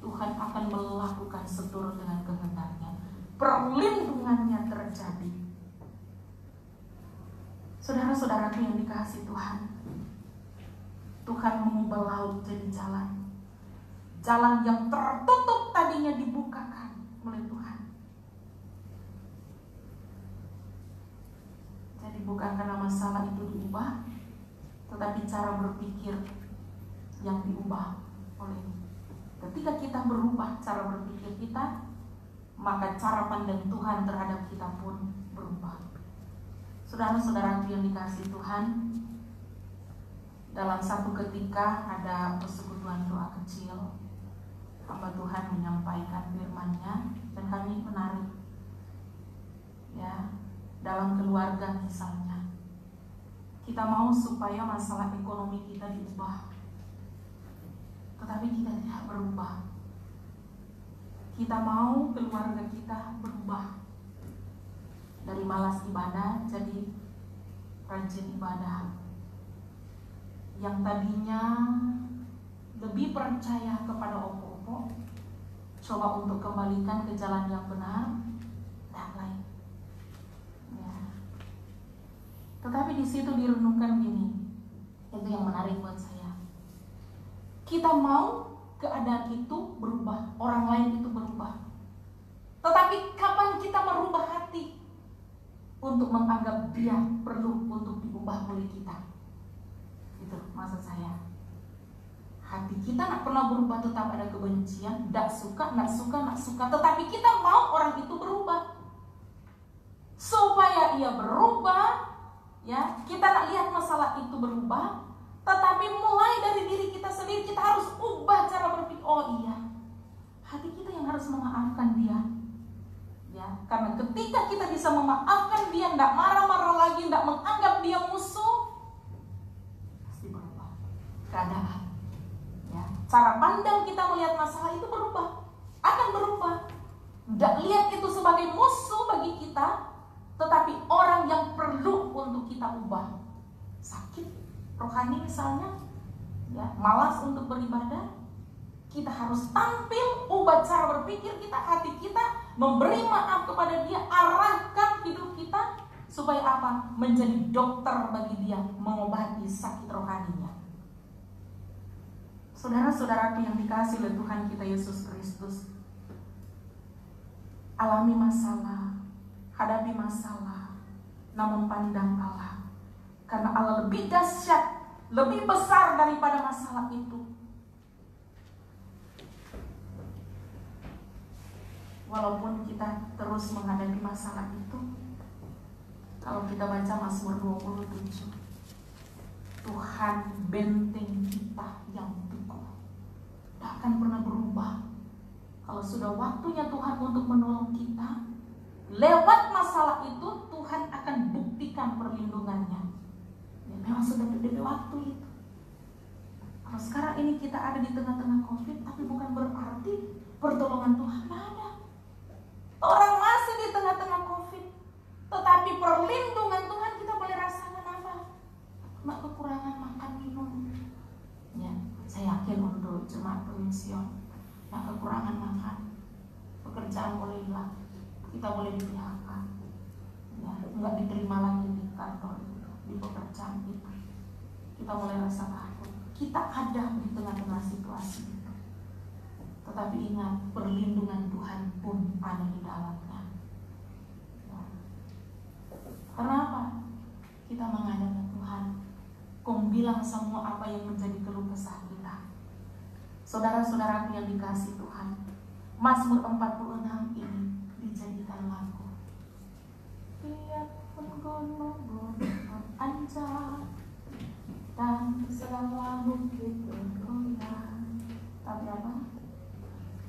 Tuhan akan melakukan seturut dengan kehendaknya. Perlindungannya terjadi. Saudara-saudaraku yang dikasihi Tuhan, Tuhan mengubah laut jadi jalan. Jalan yang tertutup tadinya dibukakan oleh Tuhan. Jadi bukan karena masalah itu diubah, tetapi cara berpikir yang diubah oleh. Ketika kita berubah cara berpikir kita, maka cara pandang Tuhan terhadap kita pun berubah. Saudara-saudaraku yang dikasihi Tuhan, dalam satu ketika ada persekutuan doa kecil, hamba Tuhan menyampaikan firman-Nya dan kami menarik. Ya, dalam keluarga misalnya, kita mau supaya masalah ekonomi kita diubah, tetapi kita tidak berubah. Kita mau keluarga kita berubah dari malas ibadah jadi rajin ibadah. Yang tadinya lebih percaya kepada opo-opo, coba untuk kembalikan ke jalan yang benar, tidak lain. Ya. Tetapi di situ direnungkan gini, itu yang menarik buat saya. Kita mau keadaan itu berubah, orang lain itu berubah. Tetapi kapan kita merubah hati untuk menganggap dia perlu untuk diubah oleh kita? Itu maksud saya. Hati kita nak pernah berubah, tetap ada kebencian, tidak suka. Tetapi kita mau orang itu berubah. Supaya ia berubah, ya, kita nak lihat masalah itu berubah. Tetapi mulai dari diri kita sendiri, kita harus ubah cara berpikir. Oh iya, hati kita yang harus memaafkan dia. Ya, karena ketika kita bisa memaafkan dia, tidak marah-marah lagi, tidak menganggap dia musuh, pasti berubah keadaan. Ya, cara pandang kita melihat masalah itu berubah, akan berubah. Tidak lihat itu sebagai musuh bagi kita, tetapi orang yang perlu untuk kita ubah. Sakit rohani misalnya, ya, malas untuk beribadah, kita harus tampil, ubah cara berpikir kita, hati kita, memberi maaf kepada dia, arahkan hidup kita supaya apa? Menjadi dokter bagi dia, mengobati sakit rohaninya. Saudara-saudaraku yang dikasihi oleh Tuhan kita Yesus Kristus, alami masalah, hadapi masalah, namun pandang Allah, karena Allah lebih dahsyat, lebih besar daripada masalah itu. walaupun kita terus menghadapi masalah itu. Kalau kita baca Mazmur 27, Tuhan benteng kita yang teguh, tak akan pernah berubah. Kalau sudah waktunya Tuhan untuk menolong kita, lewat masalah itu Tuhan akan buktikan perlindungannya. Ya, memang sudah berdiri waktu itu. Kalau sekarang ini kita ada di tengah-tengah COVID, tapi bukan berarti pertolongan Tuhan ada. Orang masih di tengah-tengah COVID, tetapi perlindungan Tuhan kita boleh rasakan apa? Mak kekurangan makan minum. Ya, saya yakin untuk jemaat pengungsian, mak kekurangan makan, pekerjaan boleh hilang, kita boleh di PHK, ya, nggak diterima lagi di kantor itu, di pekerjaan itu. Kita mulai rasa takut. Kita ada di tengah-tengah situasi itu. Tetapi ingat, perlindungan Tuhan pun ada di dalamnya. Ya. Karena apa? Kita menghadap Tuhan. Kau bilang semua apa yang menjadi keluh kesah kita. Saudara-saudaraku yang dikasihi Tuhan, Mazmur 46 ini dijadikan lagu. Biarpun gunung-gunung ancam dan segala bukit bergoyang, tapi apa?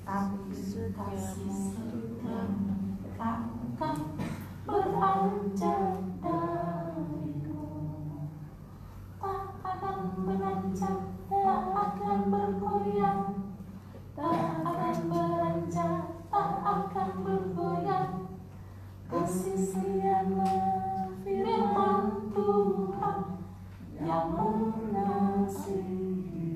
Tapi kasih setiamu takkan beranjak dariku, tak akan beranjak, tak akan bergoyang, tak akan beranjak, tak akan bergoyang. Kasih setiamu firman Tuhan yang mengasihi.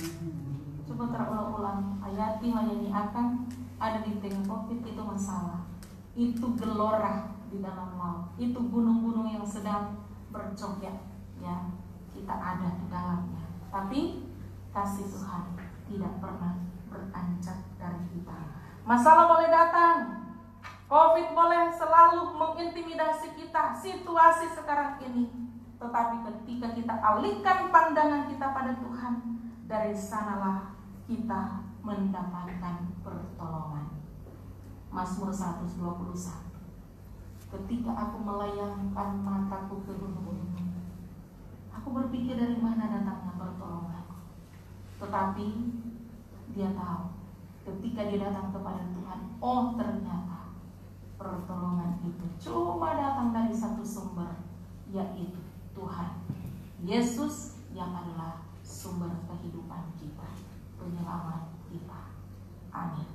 Coba terulang-ulang, hayati melayani akan ada di tengah COVID itu masalah, itu gelora di dalam laut, itu gunung-gunung yang sedang berjoget, ya, kita ada di dalamnya. Tapi kasih Tuhan tidak pernah beranjak dari kita. Masalah boleh datang, COVID boleh selalu mengintimidasi kita, situasi sekarang ini. Tetapi ketika kita alihkan pandangan kita pada Tuhan, dari sanalah kita mendapatkan pertolongan. Mazmur 121. Ketika aku melayangkan mataku ke gunung-gunung, aku berpikir dari mana datangnya pertolonganku. Tetapi dia tahu, ketika dia datang kepada Tuhan, oh ternyata pertolongan itu cuma datang dari satu sumber, yaitu Tuhan Yesus yang adalah sumber kehidupan kita, penyelamat kita. Amin.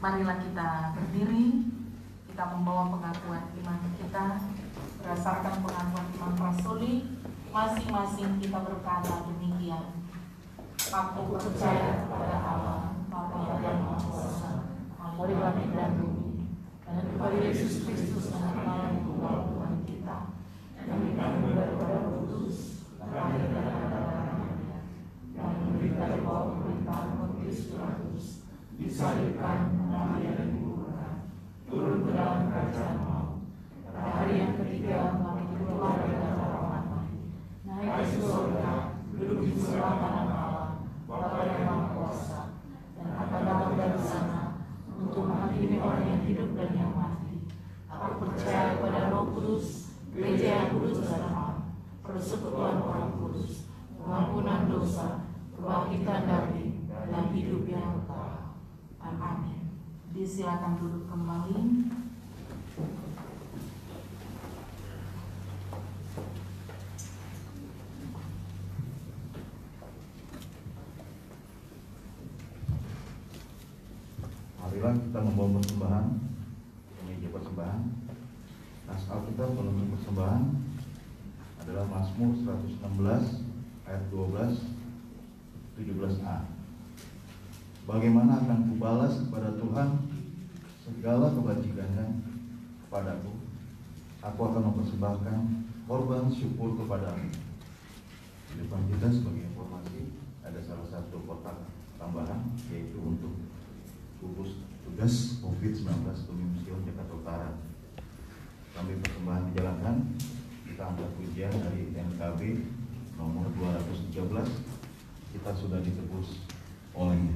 Marilah kita berdiri, kita membawa pengakuan iman kita berdasarkan pengakuan iman rasuli. Masing-masing kita berkata demikian: aku percaya kepada Allah Bapa yang Maha Kuasa, Hari langit dan bumi, dan kepada Yesus Kristus anak Allah Tuhan kita, yang dikandung daripada Roh Kudus, lahir dari Maria, yang menderita di bawah pemerintahan Pontius Pilatus, disalibkan, mati dan dikuburkan, turun ke dalam kerajaan maut. Pada hari yang ketiga bangkit keluar dari antara orang mati, naik ke surga, duduk di sebelah kanan Allah, Bapa yang Maha Kuasa, dan akan datang dari sana untuk menghakimi orang yang hidup dan yang mati. Aku percaya kepada Roh Kudus, Gereja yang kudus dan am, persekutuan orang kudus, pengampunan dosa, kebangkitan dari dan hidup yang kekal. Amin. Disilakan duduk kembali. Marilah kita membawa persembahan ke meja persembahan. Nas Alkitab untuk persembahan adalah Mazmur 116 ayat 12 17a. Bagaimana akan kubalas kepada Tuhan segala kebajikannya kepadaku? Aku akan mempersembahkan korban syukur kepadamu. Di depan kita sebagai informasi ada salah satu kotak tambahan, yaitu untuk gugus tugas COVID-19 Museum Jakarta Utara. Kami persembahan dijalankan, kita angkat pujian dari NKB nomor 213, kita sudah ditebus olehnya.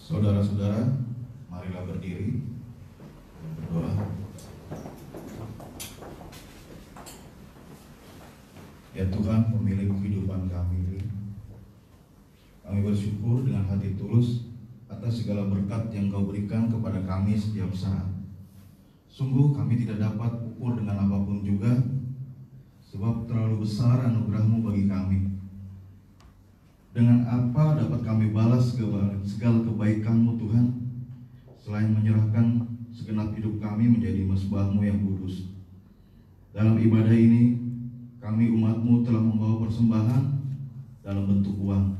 Saudara-saudara, marilah berdiri berdoa. Ya Tuhan, pemilik kehidupan kami bersyukur dengan hati tulus atas segala berkat yang Kau berikan kepada kami setiap saat. Sungguh kami tidak dapat ukur dengan apapun juga, sebab terlalu besar anugerah-Mu bagi kami. Dengan apa dapat kami balas segala kebaikan-Mu Tuhan, selain menyerahkan segenap hidup kami menjadi mezbah-Mu yang kudus. Dalam ibadah ini, kami umat-Mu telah membawa persembahan dalam bentuk uang.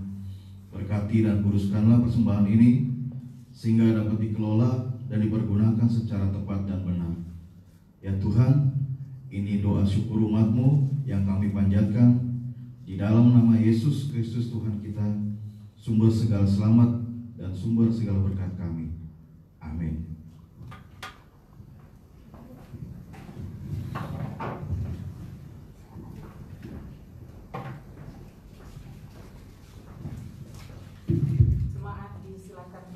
Berkati dan kuduskanlah persembahan ini, sehingga dapat dikelola dan dipergunakan secara tepat dan benar. Ya Tuhan, ini doa syukur umat-Mu yang kami panjatkan di dalam nama Yesus Kristus Tuhan kita, sumber segala selamat dan sumber segala berkat kami. Amin. Jemaat disilakan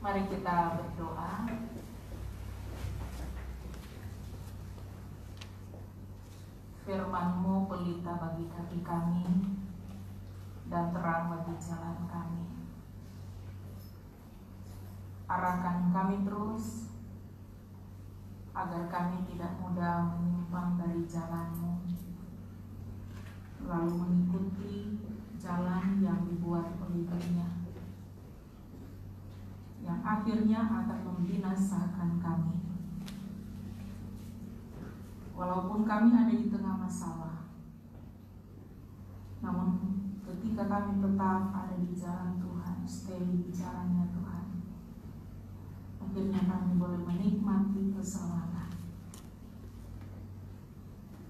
Mari kita berdoa. Firman-Mu pelita bagi kaki kami dan terang bagi jalan kami. Arahkan kami terus agar kami tidak mudah menyimpang dari jalan-Mu, lalu mengikuti jalan yang dibuat oleh Dunia, yang akhirnya akan membinasakan kami. Walaupun kami ada di tengah masalah, namun ketika kami tetap ada di jalan Tuhan, stay di jalannya Tuhan, akhirnya kami boleh menikmati keselamatan.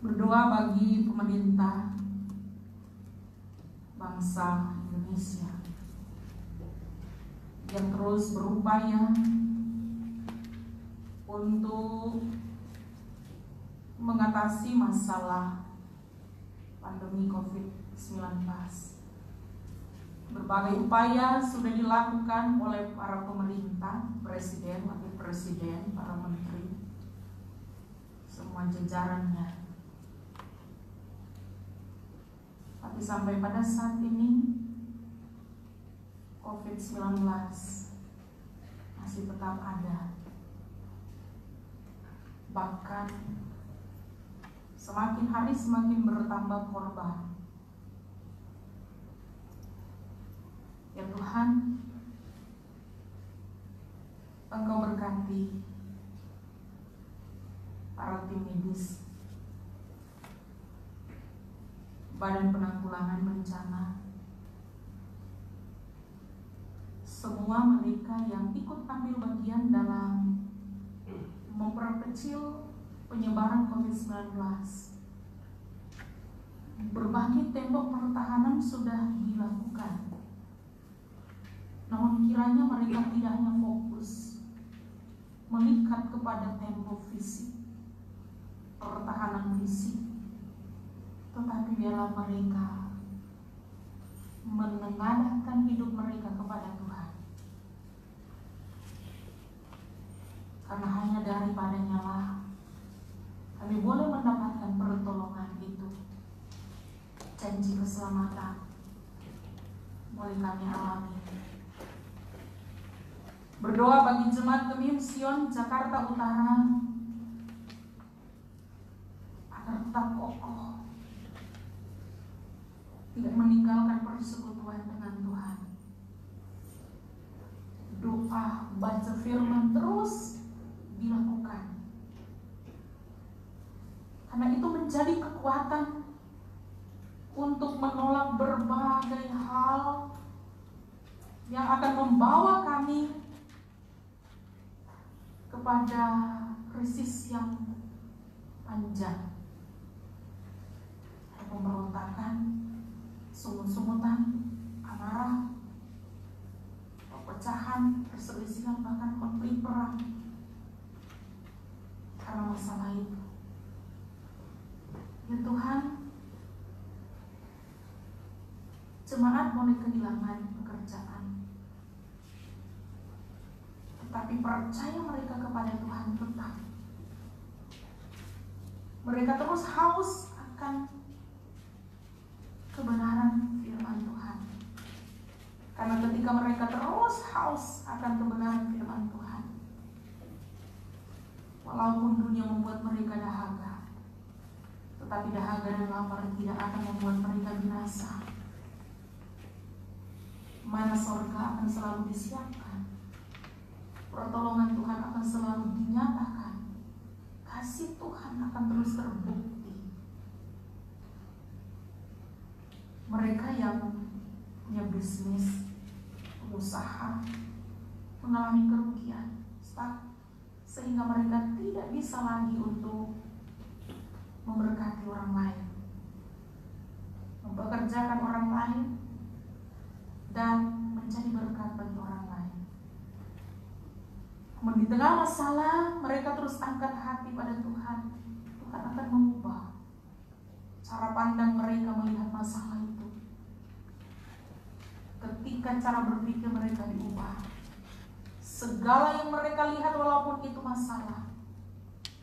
Berdoa bagi pemerintah bangsa Indonesia yang terus berupaya untuk mengatasi masalah pandemi COVID-19. Berbagai upaya sudah dilakukan oleh para pemerintah, presiden, wakil presiden, para menteri, semua jajarannya. Tapi sampai pada saat ini COVID-19 masih tetap ada. Bahkan semakin hari semakin bertambah korban. Ya Tuhan, Engkau berkati para tim medis, Badan Penanggulangan Bencana, semua mereka yang ikut ambil bagian dalam memperkecil penyebaran COVID-19. Berbagai tembok pertahanan sudah dilakukan. Namun kiranya mereka tidak hanya fokus mengikat kepada tembok fisik, pertahanan fisik, tetapi biarlah mereka menengadahkan hidup mereka kepada Tuhan. Karena hanya daripadanya lah kami boleh mendapatkan pertolongan itu. Janji keselamatan boleh kami alami. Berdoa bagi jemaat Kemim Sion Jakarta Utara agar tetap kokoh, tidak meninggalkan persekutuan dengan Tuhan. Doa, baca firman terus dilakukan, karena itu menjadi kekuatan untuk menolak berbagai hal yang akan membawa kami kepada krisis yang panjang. Ada pemberontakan, sungut-sungutan, amarah, perpecahan, perselisihan, bahkan konflik perang karena masalah itu. Ya Tuhan, jemaat boleh kehilangan pekerjaan, tetapi percaya mereka kepada Tuhan tetap. Mereka terus haus akan kebenaran firman Tuhan. Karena ketika mereka terus haus akan kebenaran firman Tuhan, walaupun dunia membuat mereka dahaga, tetapi dahaga dan lapar tidak akan membuat mereka binasa. Mana sorga akan selalu disiapkan, pertolongan Tuhan akan selalu dinyatakan, kasih Tuhan akan terus terbukti. Mereka yang punya bisnis, pengusaha, mengalami kerugian, sehingga mereka tidak bisa lagi untuk memberkati orang lain, mempekerjakan orang lain, dan menjadi berkat bagi orang lain. Namun di tengah masalah, mereka terus angkat hati pada Tuhan. Tuhan akan mengubah cara pandang mereka melihat masalah itu. Ketika cara berpikir mereka diubah, segala yang mereka lihat walaupun itu masalah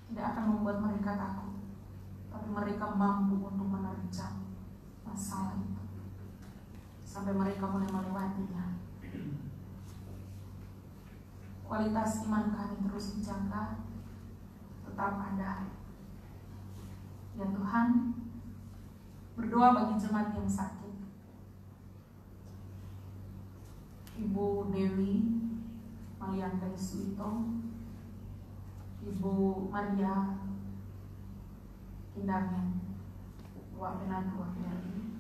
tidak akan membuat mereka takut, tapi mereka mampu untuk menerjang masalah itu sampai mereka mulai melewatinya. Kualitas iman kami terus dijaga, tetap ada. Ya Tuhan, berdoa bagi jemaat yang sakit. Ibu Dewi Maliangkai Suito, Ibu Maria Kindangen, Bapak Penatua Ferry,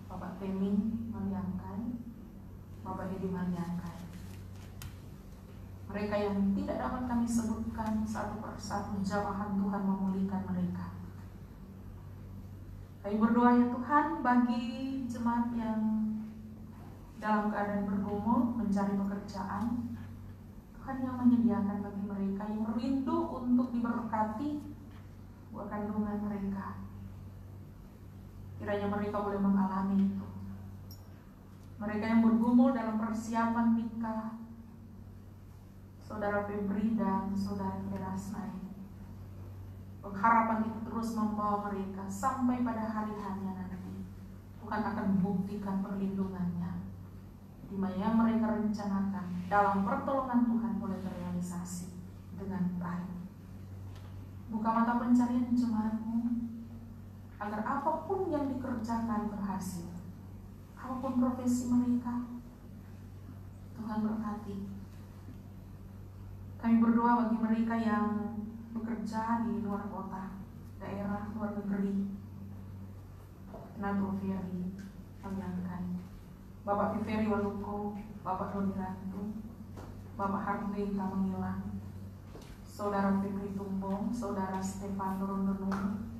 Bapak Temi Maliangkai, Bapak Edi Maliangkai. Mereka yang tidak dapat kami sebutkan satu persatu, jamahan Tuhan memulihkan mereka. Kami berdoa ya Tuhan bagi jemaat yang dalam keadaan bergumul mencari pekerjaan, Tuhan yang menyediakan bagi mereka yang rindu untuk diberkati buat kandungan mereka. Kiranya mereka boleh mengalami itu. Mereka yang bergumul dalam persiapan nikah, Saudara Febri dan Saudara Erasnai, pengharapan itu terus membawa mereka sampai pada hari hanya nanti. Tuhan akan membuktikan perlindungannya, di mana yang mereka rencanakan dalam pertolongan Tuhan boleh terrealisasi dengan baik. Buka mata pencarian jemaat-Mu, agar apapun yang dikerjakan berhasil, apapun profesi mereka, Tuhan berkati. Kami berdoa bagi mereka yang bekerja di luar kota, daerah, luar negeri. Penatua Ferry Maliangkai, Bapak Fiferi Waluko, Bapak Doni Rantu, Bapak Hartley Tamangilang, Saudara Fikri Tumbong, Saudara Stefan Rondonung.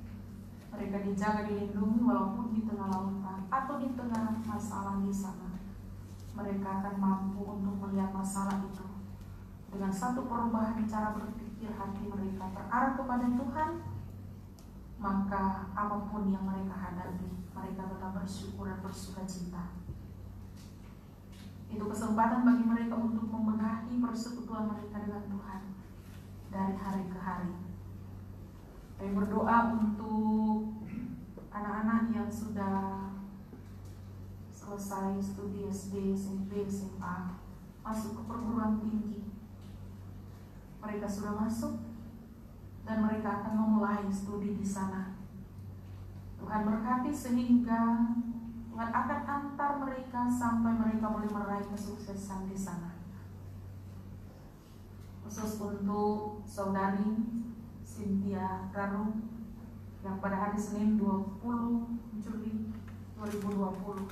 Mereka dijaga, dilindungi walaupun di tengah lautan atau di tengah masalah di sana. Mereka akan mampu untuk melihat masalah itu dengan satu perubahan cara berpikir hati mereka terarah kepada Tuhan. Maka apapun yang mereka hadapi, mereka tetap bersyukur dan bersuka cita. Itu kesempatan bagi mereka untuk membenahi persekutuan mereka dengan Tuhan dari hari ke hari. Kami berdoa untuk anak-anak yang sudah selesai studi SD, SMP, SMA, masuk ke perguruan tinggi. Mereka sudah masuk dan mereka akan memulai studi di sana. Tuhan berkati sehingga Tuhan akan antar mereka sampai mereka boleh meraih kesuksesan di sana. Khusus untuk Saudari Cynthia Garung yang pada hari Senin 20 Juli 2020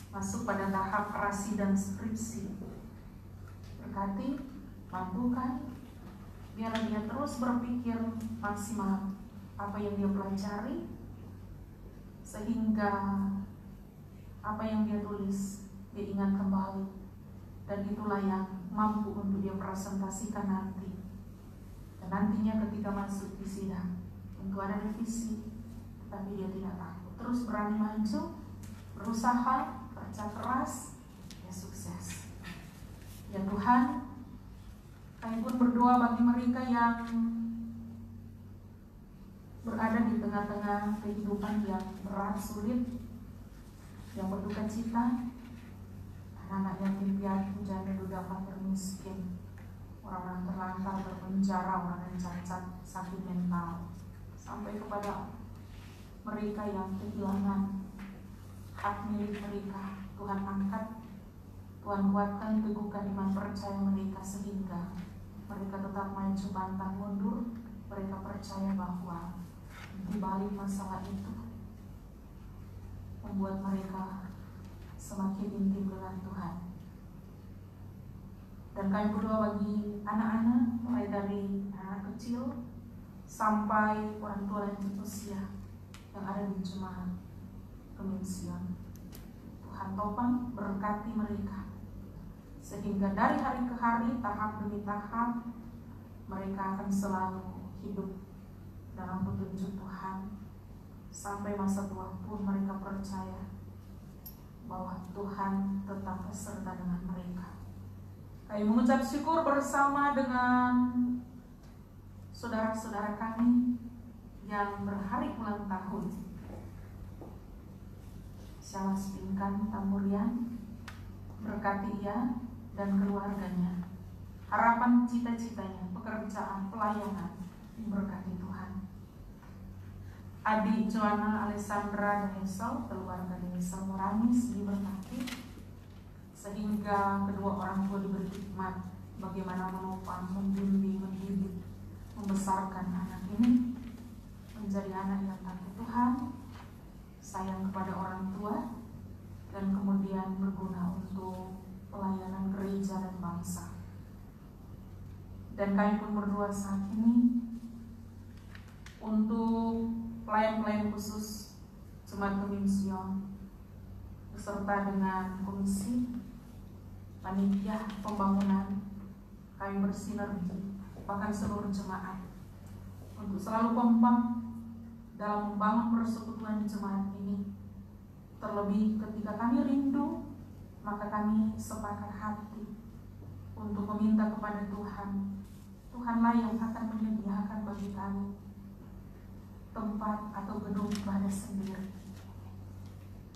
masuk pada tahap rasi dan skripsi. Berkati, mampukan, biar dia terus berpikir maksimal apa yang dia pelajari, sehingga apa yang dia tulis dia ingat kembali, dan itulah yang mampu untuk dia presentasikan nanti. Dan nantinya ketika masuk di sidang tentu ada revisi, tapi dia tidak takut, terus berani maju, berusaha, kerja keras, dia sukses. Ya Tuhan, kami pun berdoa bagi mereka yang berada di tengah-tengah kehidupan yang berat, sulit, yang berduka cita, anak-anak yatim piatu, janda duda fakir miskin, orang-orang terlantar, terpenjara, orang yang cacat, sakit mental, sampai kepada mereka yang kehilangan hak milik mereka. Tuhan angkat, Tuhan kuatkan, teguhkan iman percaya mereka sehingga mereka tetap maju pantang mundur. Mereka percaya bahwa di balik masalah itu membuat mereka semakin intim dengan Tuhan. Dan kami berdoa bagi anak-anak, mulai dari anak kecil sampai orang tua lanjut usia yang ada di jemaat Kemension. Tuhan topang, berkati mereka sehingga dari hari ke hari, tahap demi tahap, mereka akan selalu hidup dalam petunjuk Tuhan sampai masa tua pun mereka percaya bahwa Tuhan tetap beserta dengan mereka. Kami mengucap syukur bersama dengan saudara-saudara kami yang berhari ulang tahun. Syalas Pinkan Tamburian, berkati ia dan keluarganya, harapan cita-citanya, pekerjaan, pelayanan, diberkati Tuhan. Adik Joanna Alessandra Denisel, keluarga Denisel Moranis, diberkati, sehingga kedua orang tua diberi hikmat bagaimana menopang, membimbing, mendidik, membesarkan anak ini menjadi anak yang takut Tuhan, sayang kepada orang tua, dan kemudian berguna untuk pelayanan gereja dan bangsa. Dan kami pun berdoa saat ini untuk pelayan-pelayan khusus Jemaat Gemim Sion beserta dengan komisi panitia pembangunan, kami bersinergi, bahkan seluruh jemaat, untuk selalu kompak dalam membangun persekutuan jemaat ini. Terlebih ketika kami rindu, maka kami sepakat hati untuk meminta kepada Tuhan. Tuhanlah yang akan menyediakan bagi kami tempat atau gedung ibadah sendiri.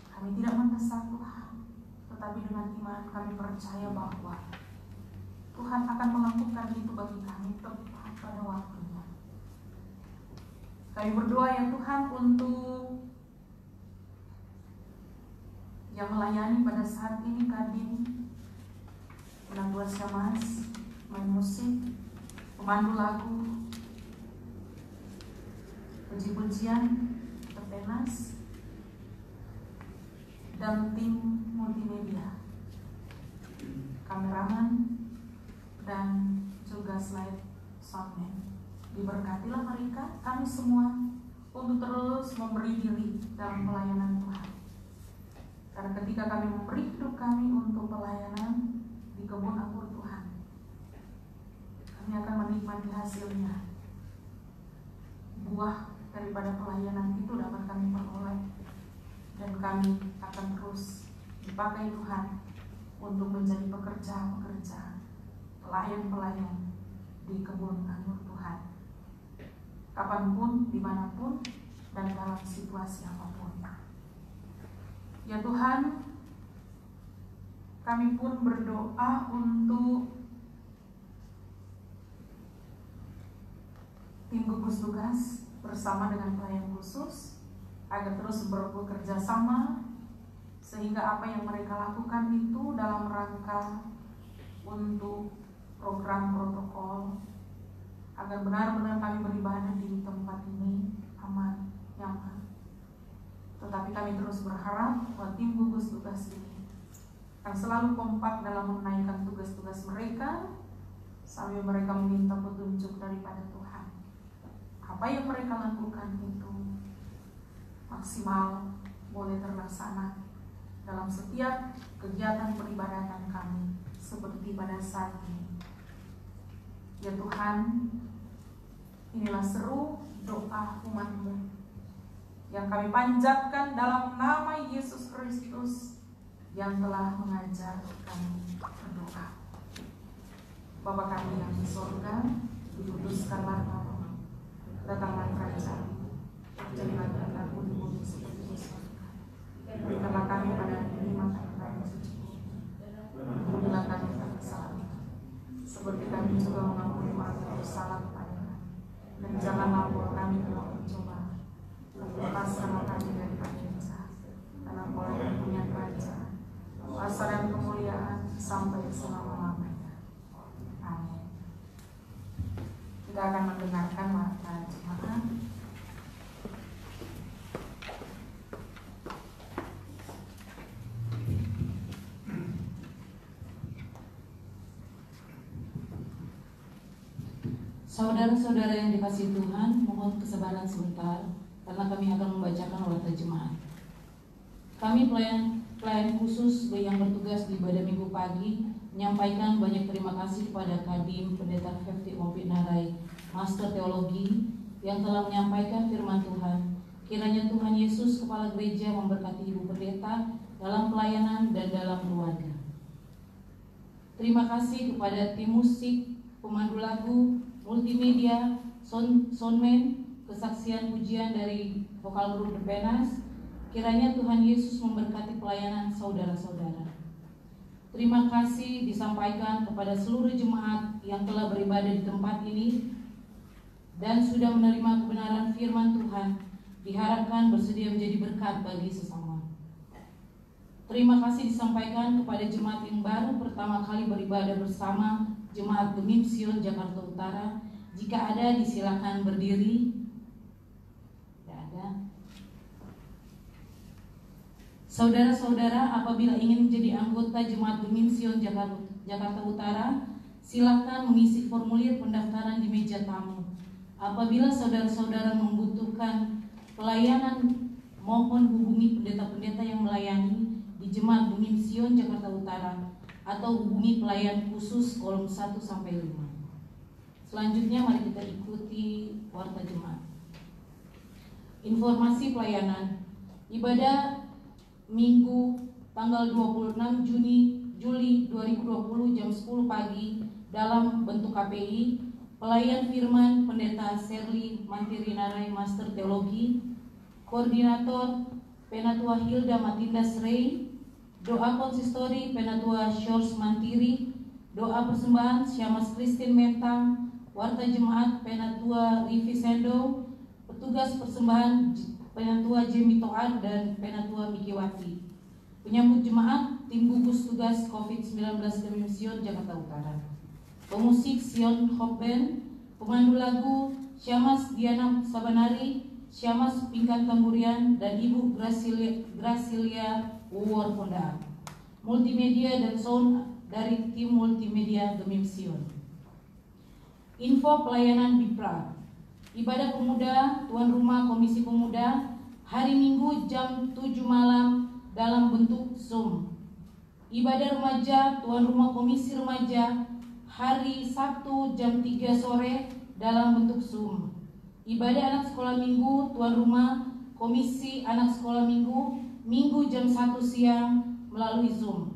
Kami tidak mendesak Tuhan, tetapi dengan iman kami percaya bahwa Tuhan akan melakukan itu bagi kami tepat pada waktunya. Kami berdoa ya Tuhan untuk yang melayani pada saat ini, Kadin, penangguh syamas, main musik, pemandu lagu, puji-pujian, petenas, dan tim multimedia, kameraman, dan juga slide soundman. Diberkatilah mereka, kami semua, untuk terus memberi diri dalam pelayanan Tuhan. Karena ketika kami memberi hidup kami untuk pelayanan di kebun anggur Tuhan, kami akan menikmati hasilnya. Buah daripada pelayanan itu dapat kami peroleh, dan kami akan terus dipakai Tuhan untuk menjadi pekerja-pekerja, pelayan-pelayan di kebun anggur Tuhan, kapanpun, dimanapun, dan dalam situasi apapun. Ya Tuhan, kami pun berdoa untuk tim gugus tugas bersama dengan pelayan khusus agar terus bekerja sama, sehingga apa yang mereka lakukan itu dalam rangka untuk program protokol, agar benar-benar kami beribadah di tempat ini aman, nyaman. Tetapi kami terus berharap bahwa tim gugus tugas ini akan selalu kompak dalam menunaikan tugas-tugas mereka sambil mereka meminta petunjuk daripada Tuhan. Apa yang mereka lakukan itu maksimal boleh terlaksana dalam setiap kegiatan peribadatan kami seperti pada saat ini. Ya Tuhan, inilah seru doa umat-Mu yang kami panjatkan dalam nama Yesus Kristus yang telah mengajar kami berdoa. Bapa kami yang di surga, dikuduskanlah nama-Mu, datanglah kerajaan-Mu, jadilah kehendakmu di bumi seperti di surga. Berikanlah kami pada hari ini makan kami secukupnya, ampunilah kami akan kesalahan, seperti kami juga mengampuni orang yang bersalah kepada kami, dan janganlah membawa kami ke dalam pencobaan, lepaskanlah kami daripada yang jahat, karena Engkau yang punya kerajaan, kuasa dan kemuliaan sampai selama-lamanya. Amin. Kita akan mendengarkan warta jemaat. Saudara-saudara yang dikasihi Tuhan, mohon kesabaran sebentar karena kami akan membacakan warta jemaat. Kami pelayan khusus yang bertugas di ibadah minggu pagi menyampaikan banyak terima kasih kepada Kadim Pendeta Hefti Ompit Narai, Master Teologi, yang telah menyampaikan firman Tuhan. Kiranya Tuhan Yesus, Kepala Gereja, memberkati Ibu Pendeta dalam pelayanan dan dalam keluarga. Terima kasih kepada tim musik, pemandu lagu, multimedia, soundman, kesaksian pujian dari vokal grup The Penas. Kiranya Tuhan Yesus memberkati pelayanan saudara-saudara. Terima kasih disampaikan kepada seluruh jemaat yang telah beribadah di tempat ini dan sudah menerima kebenaran firman Tuhan. Diharapkan bersedia menjadi berkat bagi sesama. Terima kasih disampaikan kepada jemaat yang baru pertama kali beribadah bersama Jemaat Gemim Sion Jakarta Utara. Jika ada, disilakan berdiri. Tidak ada. Saudara-saudara, apabila ingin menjadi anggota Jemaat Gemim Sion Jakarta Utara, silakan mengisi formulir pendaftaran di meja tamu. Apabila saudara-saudara membutuhkan pelayanan, mohon hubungi pendeta-pendeta yang melayani di Jemaat Gemim Sion Jakarta Utara atau hubungi pelayan khusus kolom 1-5. Selanjutnya mari kita ikuti warta jemaat. Informasi pelayanan. Ibadah Minggu tanggal 26 Juli 2020 jam 10 pagi dalam bentuk KPI. Pelayan firman Pendeta Serli Mantirinarai Master Teologi. Koordinator Penatua Hilda Matindas Rey. Doa konsistori Penatua Shores Mantiri. Doa persembahan Syamas Christine Mentang. Warta jemaat Penatua Rivi Sendo. Petugas persembahan Penatua Jemi Toar dan Penatua Mikiwati. Penyambut jemaat tim gugus tugas COVID-19 Gemim Sion Jakarta Utara. Pemusik Sion Hope Band. Pemandu lagu Syamas Diana Sabanari, Syamas Pingkan Tamburian, dan Ibu Gracilia Uwor Pondaan. Multimedia dan sound dari tim multimedia Gemim Sion. Info pelayanan BIPRA. Ibadah pemuda tuan rumah Komisi Pemuda hari Minggu jam 7 malam dalam bentuk Zoom. Ibadah remaja tuan rumah Komisi Remaja hari Sabtu jam 3 sore dalam bentuk Zoom. Ibadah anak sekolah minggu tuan rumah Komisi Anak Sekolah Minggu jam 1 siang melalui Zoom.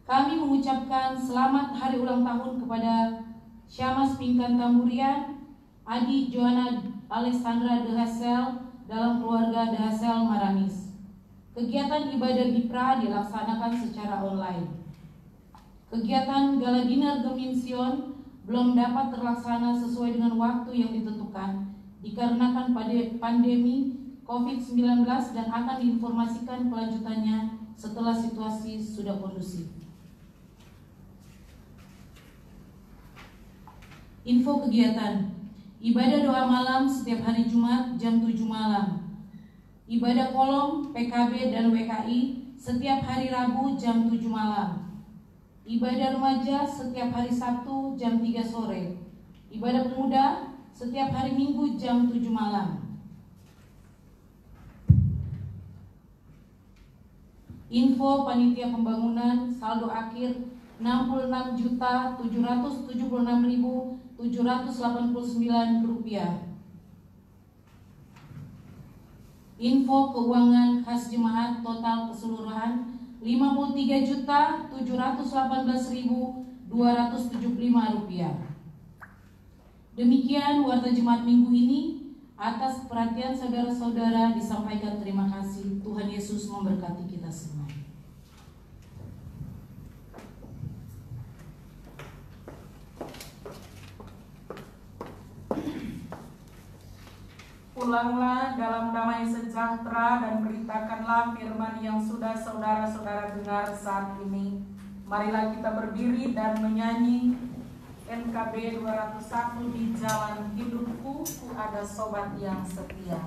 Kami mengucapkan selamat hari ulang tahun kepada Syamas Pingkan Tamburian, Adi Joanna Alexandra De Hassel dalam keluarga De Hassel Maramis. Kegiatan ibadah BIPRA dilaksanakan secara online. Kegiatan Gala Dinner Gemim Sion belum dapat terlaksana sesuai dengan waktu yang ditentukan dikarenakan pandemi COVID-19 dan akan diinformasikan kelanjutannya setelah situasi sudah kondusif. Info kegiatan. Ibadah doa malam setiap hari Jumat jam 7 malam. Ibadah kolom PKB dan WKI setiap hari Rabu jam 7 malam. Ibadah remaja setiap hari Sabtu jam 3 sore. Ibadah pemuda setiap hari Minggu jam 7 malam. Info panitia pembangunan saldo akhir 66.776.789 rupiah. Info keuangan khas jemaat total keseluruhan 53.718.275 rupiah. Demikian warta jemaat minggu ini. Atas perhatian saudara-saudara disampaikan terima kasih. Tuhan Yesus memberkati kita semua. Pulanglah dalam damai sejahtera dan beritakanlah firman yang sudah saudara-saudara dengar saat ini. Marilah kita berdiri dan menyanyi NKB 201 di jalan hidupku, ku ada sobat yang setia.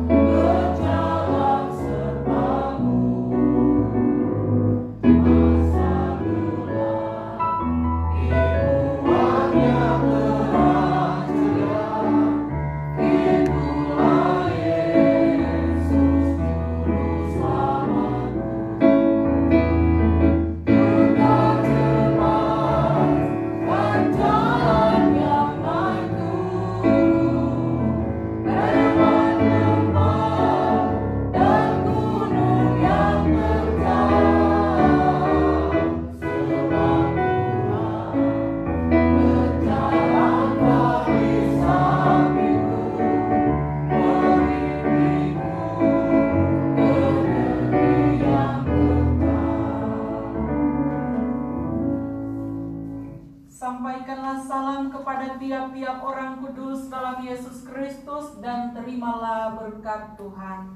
Berjalan sertamu tiap-tiap orang kudus dalam Yesus Kristus, dan terimalah berkat Tuhan.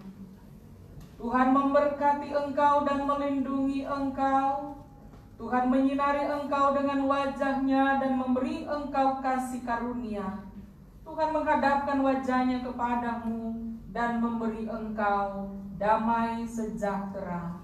Tuhan memberkati engkau dan melindungi engkau. Tuhan menyinari engkau dengan wajah-Nya dan memberi engkau kasih karunia. Tuhan menghadapkan wajah-Nya kepadamu dan memberi engkau damai sejahtera.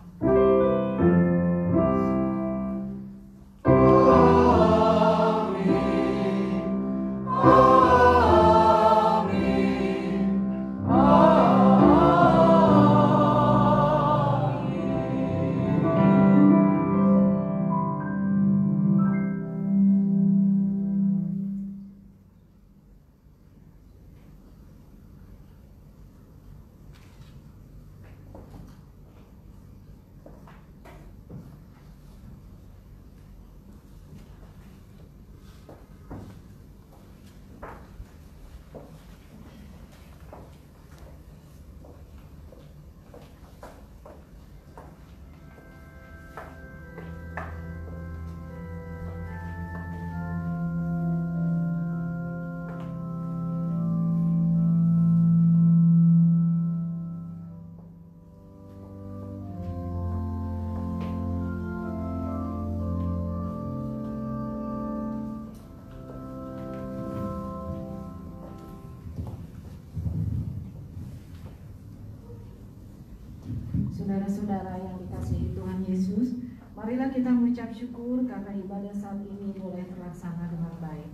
Saudara-saudara yang dikasihi Tuhan Yesus, marilah kita mengucap syukur karena ibadah saat ini boleh terlaksana dengan baik.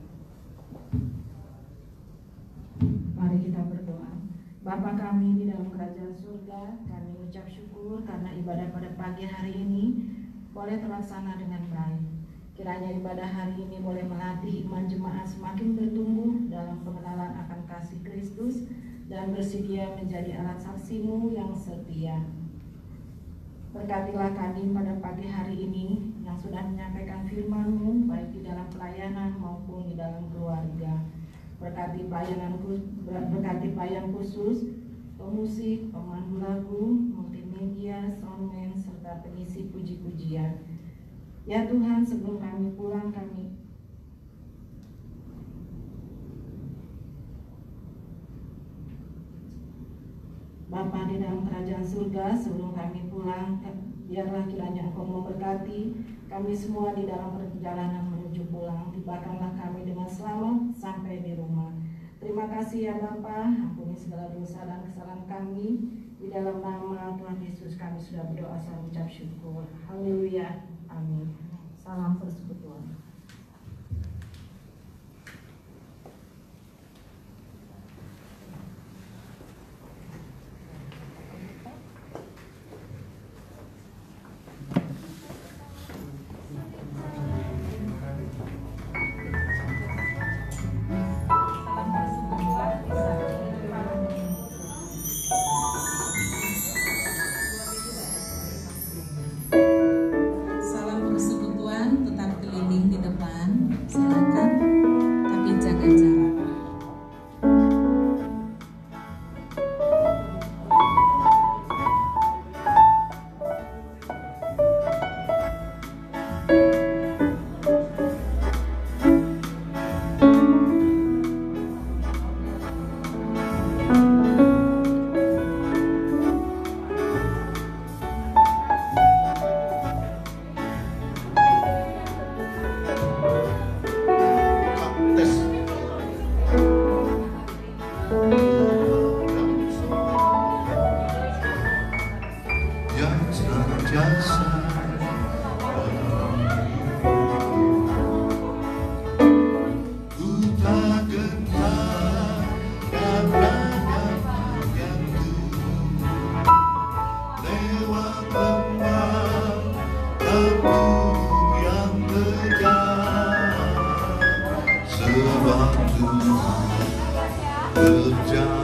Mari kita berdoa. Bapa kami di dalam kerajaan surga, kami mengucap syukur karena ibadah pada pagi hari ini boleh terlaksana dengan baik. Kiranya ibadah hari ini boleh melatih iman jemaat semakin bertumbuh dalam pengenalan akan kasih Kristus dan bersedia menjadi alat saksi-Mu yang setia. Berkatilah kami pada pagi hari ini yang sudah menyampaikan firman-Mu baik di dalam pelayanan maupun di dalam keluarga. Berkati pelayan khusus, pemusik, pemandu lagu, multimedia, soundman, serta pengisi puji-pujian. Ya Tuhan, sebelum kami pulang Bapa di dalam kerajaan surga, sebelum kami pulang, biarlah kiranya Engkau memberkati kami semua di dalam perjalanan menuju pulang. Tibakanlah kami dengan selamat sampai di rumah. Terima kasih ya Bapa, ampuni segala dosa dan kesalahan kami. Di dalam nama Tuhan Yesus kami sudah berdoa salam ucap syukur. Haleluya. Amin. Salam persekutuan. Berjalan